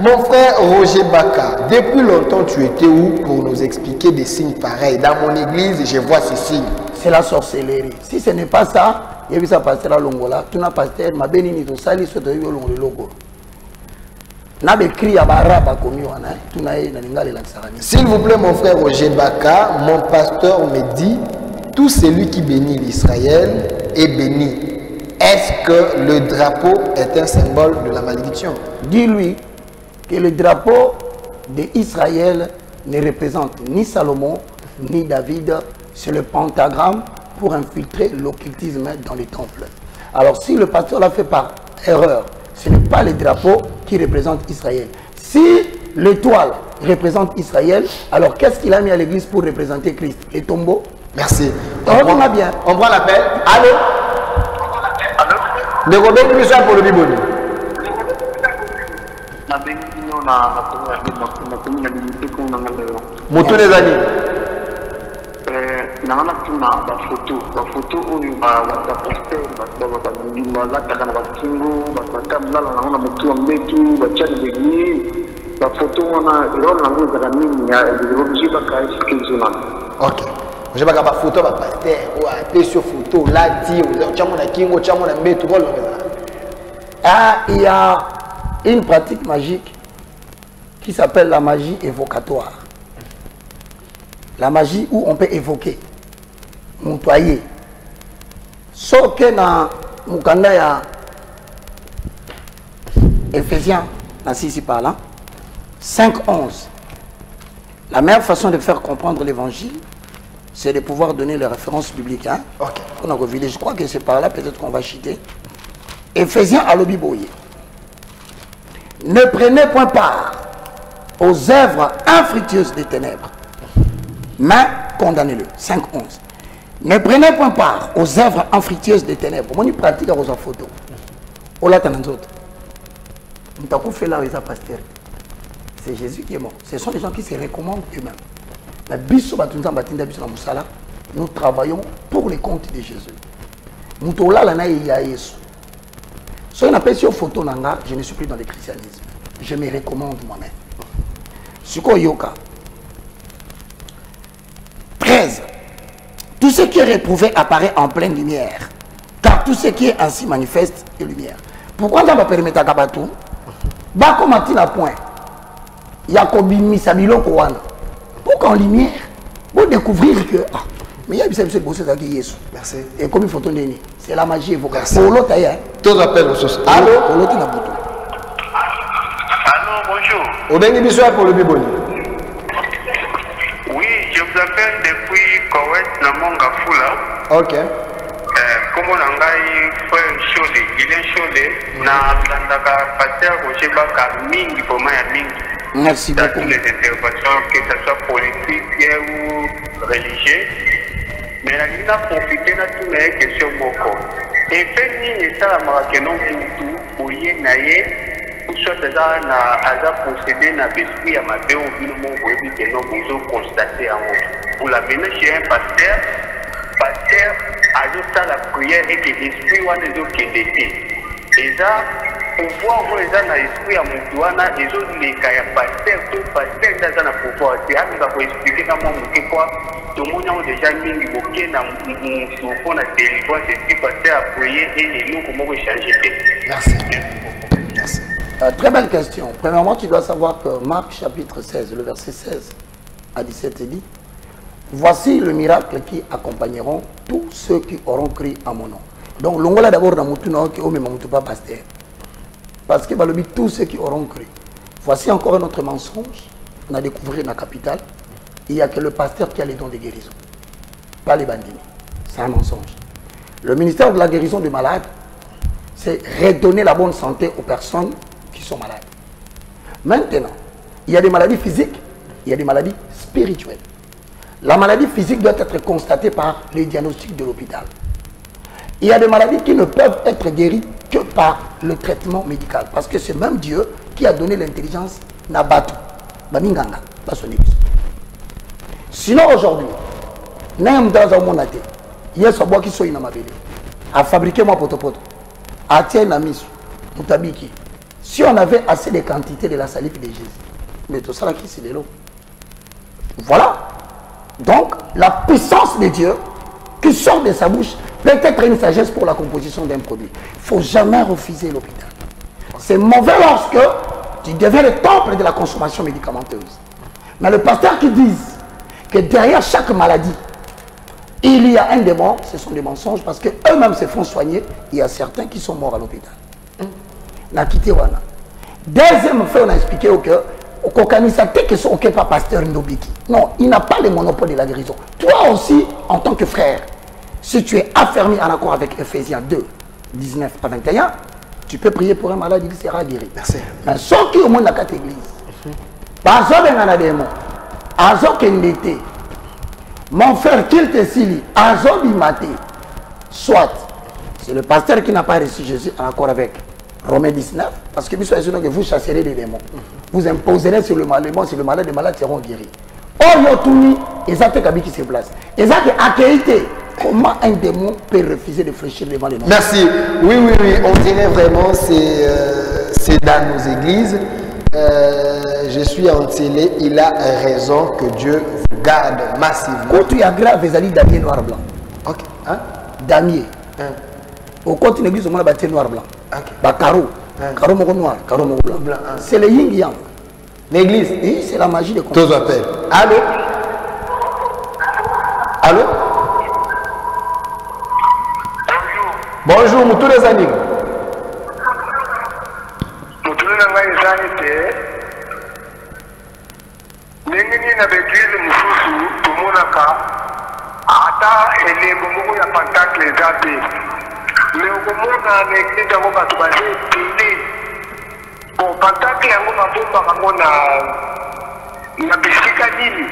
Mon frère Roger Baka, depuis longtemps tu étais où pour nous expliquer des signes pareils? Dans mon église, je vois ces signes. C'est la sorcellerie. Si ce n'est pas ça, il y a vu ça pasteur à Longola, tu n'as pasteur, ma béni to sali so to yo longo logo. Na be cri ya baraba komi wana, tu na na ngale la tsarani. S'il vous plaît mon frère Roger Baka, mon pasteur me dit tout celui qui bénit l'Israël est béni. Est-ce que le drapeau est un symbole de la malédiction? Dis-lui que le drapeau d'Israël ne représente ni Salomon, ni David. C'est le pentagramme pour infiltrer l'occultisme dans les temples. Alors si le pasteur l'a fait par erreur, ce n'est pas le drapeau qui représente Israël. Si l'étoile représente Israël, alors qu'est-ce qu'il a mis à l'église pour représenter Christ? Les tombeaux? Merci. On prend l'appel. Allô? Ne revenez plus ça pour le Biboni. Moutoune Zani. Nana tuna bafoto oyo bapasteur balataka na bakingo batata mlala nango na motu ya mbetu batiani l'église bafoto wana role nango ezaka nini ya Roger Baka esike zona. Ok. Roger Baka bafoto bapasteur oyo apesi yo foto olati otiango na kingo otiango na mbetu role nango ezaka. Ah, il y a une pratique magique qui s'appelle la magie évocatoire. La magie où on peut évoquer, montoyer. Sauf que dans Mukanda, il y a Éphésiens, ici par là, 5:11. La meilleure façon de faire comprendre l'évangile, c'est de pouvoir donner les références bibliques. Hein? Ok. Je crois que c'est par là peut-être qu'on va chiter. Éphésiens à l'Obiboye. Ne prenez point part aux œuvres infructueuses des ténèbres, mais condamnez-le. 5:11. Ne prenez point part aux œuvres infructueuses des ténèbres. On y pratique aux photos. C'est Jésus qui est mort. Ce sont des gens qui se recommandent eux-mêmes. Nous travaillons pour les comptes de Jésus. Si on appelle sur photo, je ne suis plus dans le christianisme. Je me recommande moi-même. Suko Yoka. 13. Tout ce qui est réprouvé apparaît en pleine lumière. Car tout ce qui est ainsi manifeste est lumière. Pourquoi ça va permettre à Kabatou? Bakomati na point. Yakobi Misabilo Kouana. Pourquoi en lumière? Pour découvrir que. Ah, mais il y a des choses qui Yesu. Merci. Et comme il faut ton déni. C'est la magie évocative. Pour l'autre, tout appel aux choses. Allô? Pour l'autre, il a bouton. Allô, bonjour. Au dernier bisou pour le Biboni. Oui, je vous appelle depuis Koweït, Namonga Fula. Ok. Comment on a frère Chole, Guilain Chole, na Landaka Pasteur Roger Baka Mingi pour moi Mingi. Merci dans beaucoup. toutes les interventions, que ce soit politique ou religieux. Mais la ligne a profité de toutes les questions. Et fait ni ça la maracanon pour y naïe, pour soit déjà à procéder à l'esprit à ma béo, mon web que nous pouvons constater en haut. Pour la mener chez un pasteur ajoute la prière et que l'esprit va nous aider. Et ça, pouvoir oyo eza na esprit ya motu wana ezoleka ya paster to paster nde aza na pouvoir te ameka koexplike na mwa moke kwa tomoni yango deja mingi boke na mosu mpo na délivrance esi paster apoye eloko moko echange te. Merci. Merci. Très belle question. Premièrement, tu dois savoir que Marc chapitre 16, le verset 16 à 17 dit: voici le miracle qui accompagneront tous ceux qui auront cru en mon nom. Donc, l'ongola d'abord dans mon tour, qui ne pas pasteur. Parce que tous ceux qui auront cru. Voici encore un autre mensonge. On a découvert dans la capitale. Il n'y a que le pasteur qui a les dons de guérison. Pas les bandits. C'est un mensonge. Le ministère de la guérison des malades, c'est redonner la bonne santé aux personnes qui sont malades. Maintenant, il y a des maladies physiques, il y a des maladies spirituelles. La maladie physique doit être constatée par les diagnostics de l'hôpital. Il y a des maladies qui ne peuvent être guéries que par le traitement médical. Parce que c'est même Dieu qui a donné l'intelligence Nabatu. Baminganga, pas son église. Sinon aujourd'hui, il y a ce bois qui sont inamabélé. À fabriquer moi potopoto. À tienne à misu. Mutabiki. Si on avait assez de quantité de la salive de Jésus, mais tout ça là qui c'est de l'eau. Voilà. Donc, la puissance de Dieu qui sort de sa bouche peut être une sagesse pour la composition d'un produit. Il ne faut jamais refuser l'hôpital. C'est mauvais lorsque tu deviens le temple de la consommation médicamenteuse. Mais le pasteur qui dit que derrière chaque maladie, il y a un démon, ce sont des mensonges parce qu'eux-mêmes se font soigner. Il y a certains qui sont morts à l'hôpital. Deuxième fait, on a expliqué que non, il n'a pas le monopole de la guérison. Toi aussi, en tant que frère, si tu es affermi en accord avec Ephésiens 2, 19 à 21, tu peux prier pour un malade, il sera guéri. Merci. Mais sauf qui au monde de la église, mon frère, qu'il te sili, soit c'est le pasteur qui n'a pas reçu Jésus en accord avec Romains 19, parce que vous chasserez des démons. Vous imposerez sur le malade, sur le malade, les malades seront guéris. Oh, yotuni, exact qui se place. Exact accueilli. Comment un démon peut refuser de fléchir devant les noms? Merci. Oui, oui, oui. On dirait vraiment c'est dans nos églises. Je suis en télé. Il a raison que Dieu vous garde massivement. Quand tu as grave, les alliés damier noir blanc. Ok. Hein? Damier. Au côté de l'église, on a bâti noir blanc. Ok. Bah, carreau. Carreau noir, carreau blanc. C'est le yin yang. L'église. Oui, c'est la magie de tous appellent. Allô? Allô? Bonjour, Moutou les amis. Moutou les amis, Nengeni na l'église Moussousou, tout le monde a et les moments ya pentacle zappé. Mais au moment où l'église a pas tout basé, bon, pentacle yango mabomba kango na bisika nini.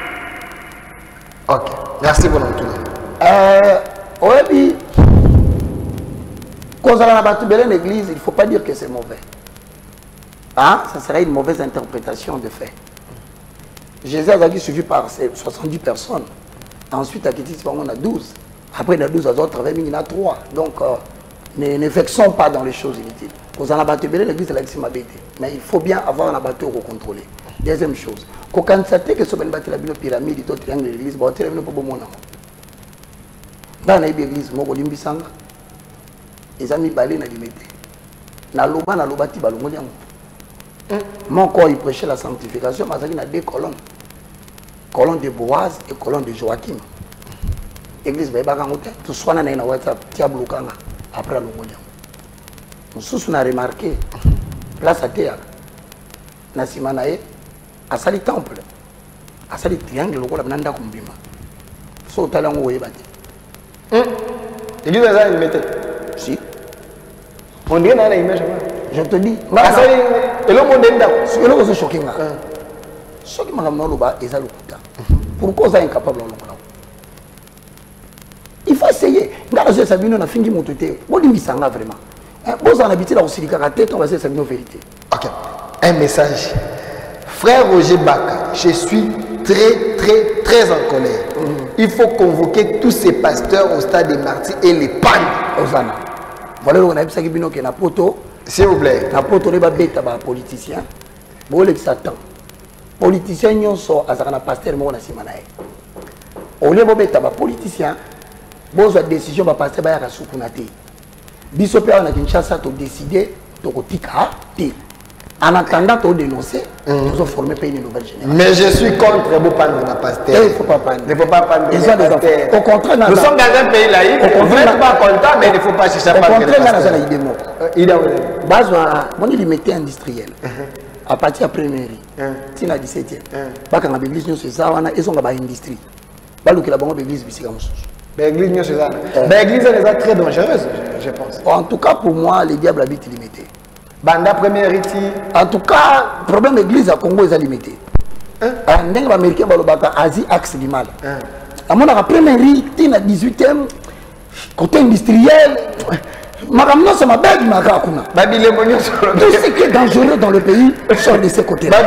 Ok, merci pour Moutou. Oui. Quand on a battu l'église, il ne faut pas dire que c'est mauvais. Ah, ça serait une mauvaise interprétation de fait. Jésus a été suivi par 70 personnes. Ensuite, à Kitty, on a 12. Après, il y a 12 autres, il y en a 3. Donc, ne vexons pas dans les choses inutiles. Quand on a battu l'église, mais il faut bien avoir un bateau contrôlé. Deuxième chose, quand on sait que ce bâti la pyramide, il triangle de l'église, il y a un peu de dans l'église, ils ont mis balé dans les métiers. Na lobati balongo yango. Mon corps il prêchait la sanctification, mais il y a 2 colonnes. Colonne de Boaz et colonne de Joachim. Église ba kangote, tout soit na WhatsApp, tia blokanga après longo yango. Nous a remarqué place à terre. Na simanae à sali temple. À sali triangle lokola nanda kumbima. So talango oyebati. L'église a une méthode. Si. On dirait dans l'image. Je te dis. Et le monde est là. Ce que je suis choqué. Ce qui m'a ramené au bas, c'est le coup. Pourquoi ça est incapable de le faire? Il faut essayer. Dans la Sabine, on a fini mon tuté. Bon, il m'y vraiment. Bon, on habite là aussi, on va essayer de vérité. Ok. Un message. Frère Roger Baka, je suis très en colère. Il faut convoquer tous ces pasteurs au stade des martyrs et les pannes. Osana. Voilà, on a vu ça qui est na poto. S'il vous plaît. Na poto les babeta ba politicien. Bo le satan. Politicien nyonso azaka pasteur mo na simanae. Ole bobeta ba politicien. Bozo décision ba pasteur ba ya kasukuna te. Biso pe na Kinshasa to décider to kotika te. En attendant de dénoncer, nous avons formé une nouvelle génération. Mais je suis contre vous prendre ma pasteur. Il ne faut pas prendre. Il ne faut pas prendre. Ils ont des enfants. Au contraire, nous sommes dans un pays laïque. Vous n'êtes pas content, mais il ne faut pas chercher à parler. Au contraire, il a une limité industrielle. À partir de la première, si on a 17e, quand on a l'église, nous sommes dans l'industrie. L'église, l'église est très dangereuse, je pense. En tout cas, pour moi, les diables habitent limité. Banda première riti. En tout cas, le problème de l'église à Congo est limité. Les Américains sont Asie, axe du mal. La première riti, la 18e, côté industriel, tout ce qui est dangereux dans le pays sort de ces côtés-là.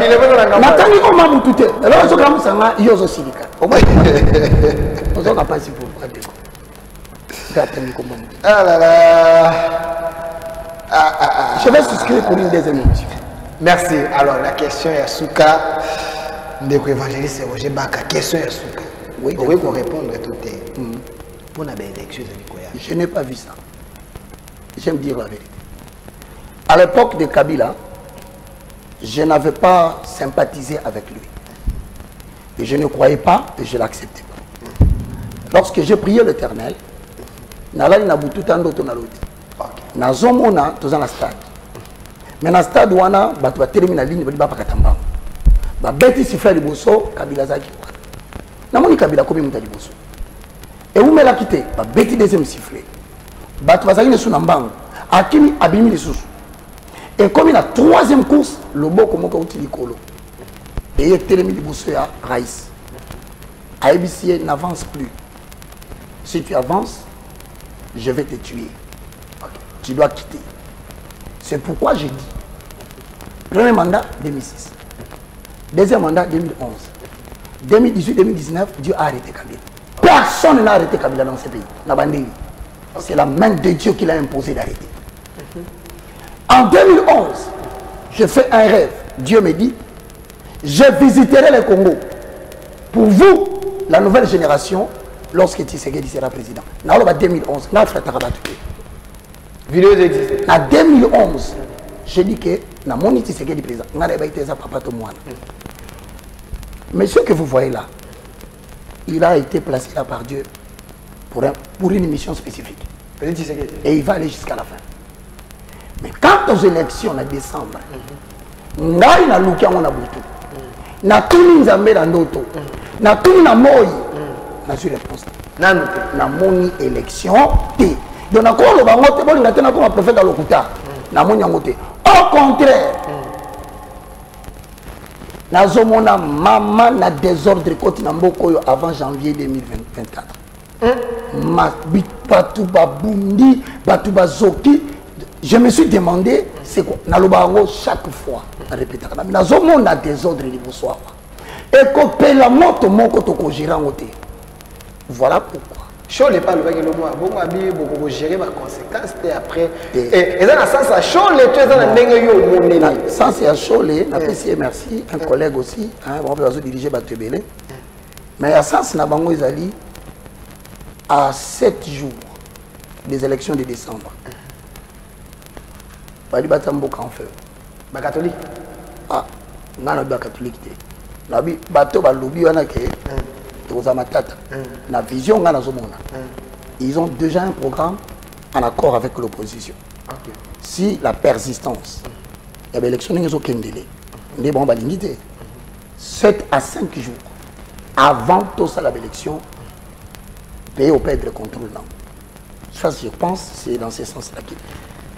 Ah là là. Je vais souscrire pour une deuxième émission. Merci. Alors, la question est Souka. Ndeko évangéliste Roger Baka. Question est Souka. Oui, vous pouvez répondre tout est. Pour la élection de je n'ai pas vu ça. J'aime dire la vérité. À l'époque de Kabila, je n'avais pas sympathisé avec lui. Et je ne croyais pas et je ne l'acceptais pas. Lorsque j'ai prié l'Éternel, Nalali Nabutu Tando Tonaloti. Nazomona tous dans stade. Mais dans stade wana batu ba terminer la ligne ba pakatamba. Ba beti siffler liboso Kabila zaki. Na moni Kabila ko bi muta liboso. Et où me la quitter ba beti deuxième sifflet. Batu bazaki ne suna mbango. Akimi abimi lisusu. Et comme il a troisième course, le boko moko uti likolo. Et il termine liboso ya Raïs. ABCA n'avance plus. Si tu avances, je vais te tuer. Tu dois quitter. C'est pourquoi j'ai dit. Premier mandat, 2006. Deuxième mandat, 2011. 2018-2019, Dieu a arrêté Kabila. Personne n'a arrêté Kabila dans ce pays. C'est la main de Dieu qui l'a imposé d'arrêter. En 2011, je fais un rêve. Dieu me dit, je visiterai le Congo. Pour vous, la nouvelle génération, lorsque Tshisekedi sera président. En 2011, vidéo existe. En 2011, j'ai dit que na moni Tshisekedi président. Mais ce que vous voyez là, il a été placé là par Dieu pour une mission spécifique. Et il va aller jusqu'à la fin. Mais quand aux élections en décembre, ngai na lukia mona butu. Na tuni nzambe na ndoto. Na tuni na moi. Na sur réponse. Na moni élection té. Donc, on a prophète à l'Okuta. Au contraire, nazomona maman na désordre côté Namboko avant janvier 2024. Batouba Bundi, Batouba Zoki. Je me suis demandé, c'est quoi? Nalobango chaque fois. Nazomona désordre de bonsoir. Et qu'on la moto mon koto ko girangote. Voilà pourquoi. Chaud n'est pas le baguette le mois. Bon, beaucoup gérer ma conséquence et après. Et dans le sens à chaud, les deux dans le sens c'est à chaud, merci. Un collègue aussi, on va diriger Batebele. Mais à sens na bango izali à 7 jours des élections de décembre. Bali batamboka en feu. Ba catholique. Ah, ngana ba catholique té. Labi bato ba lobi wana ke. La vision, ils ont déjà un programme en accord avec l'opposition. Si la persistance, il y a l'élection, ils ont aucun délai. 7 à 5 jours avant tout ça, l'élection, pays au perdre le contrôle. Ça, je pense, c'est dans ce sens-là.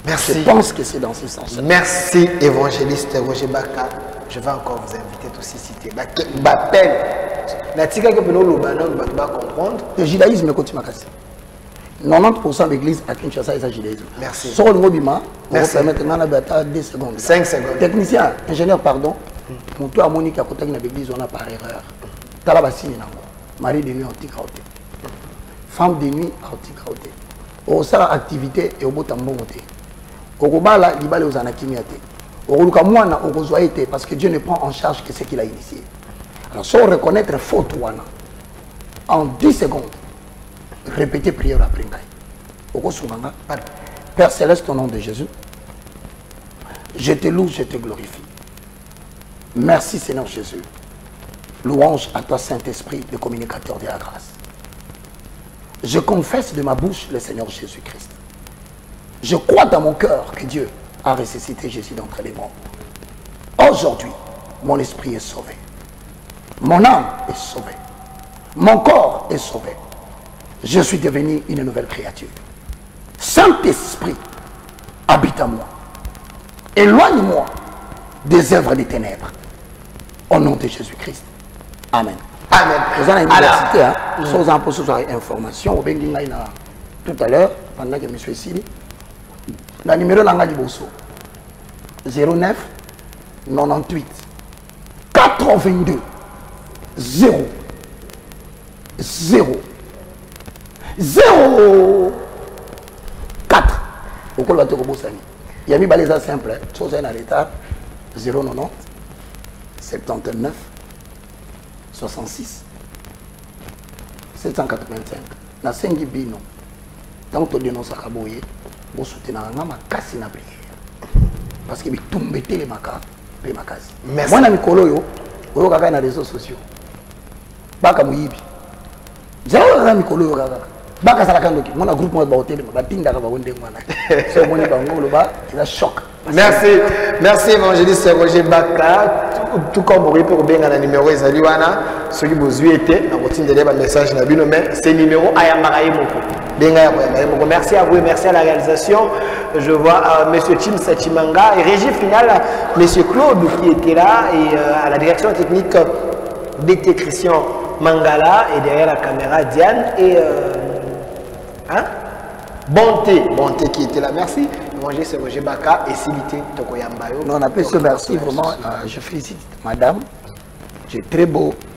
Merci. Je pense que c'est dans ce sens-là. Merci, évangéliste Roger Baka. Je vais encore vous inviter aussi citer. M'appelle. La tika que nous comprendre. Le judaïsme est continu. 90% de l'église à Kinshasa est judaïsme. Merci. Sur le mobima, on va permettre de 2 secondes. 5 secondes. Technicien, ingénieur, pardon. Mon toit à Monique à côté de l'église, on a par erreur. Talabassi, mari de nuit, anti-kraoté. Femme de nuit, anti-kraoté. Au salaire activité et au bout de Okobala, libale aux anakimiate. Okoluka mwana, okozoaite, parce que Dieu ne prend en charge que ce qu'il a initié. Alors, sans reconnaître faute wana, en 10 secondes, répétez prière après Ngaï. Okosunganga, Père Céleste, au nom de Jésus, je te loue, je te glorifie. Merci Seigneur Jésus. Louange à toi Saint-Esprit, le communicateur de la grâce. Je confesse de ma bouche le Seigneur Jésus-Christ. Je crois dans mon cœur que Dieu a ressuscité Jésus d'entre les morts. Aujourd'hui, mon esprit est sauvé. Mon âme est sauvée. Mon corps est sauvé. Je suis devenu une nouvelle créature. Saint-Esprit, habite en moi. Éloigne-moi des œuvres des ténèbres. Au nom de Jésus-Christ. Amen. Amen. Vous avez une université, hein? Sans en poser information, tout à l'heure, pendant que je suis ici, le numéro de 09 98 82 0 0 0 4. Au col de Robosani. Il y a mis balisa simple, chose en l'état 090 79 66 785. Na sengi bino. Tant que dénonce à Kaboye, vous soutenez ma casse na prière. Parce que vous tombez les makas, les makas. Moi, je suis dans les réseaux sociaux. Baka muyibi. J'ai un mikolo yo kaka. Baka sala kandoki. Mon groupe moi ba hotel ba tinda ka ba wonde mwana. So moni ba ngolo ba, il a choc. Merci. Merci évangéliste Roger Baka. Tout comme vous pour bien un numéro ezaliwana, ceux qui vous été na kotindele ba message na bino mais c'est numéro ayambaka yemoko. Merci à vous et merci à la réalisation. Je vois M. Tim Sachimanga et régie finale, M. Claude qui était là et à la direction technique DT Christian Mangala et derrière la caméra Diane et Bonté qui était là. Merci. Manger c'est Roger Baka et Silité Tokoyambayo. Non, on appelle ce merci vraiment. Je félicite madame. J'ai très beau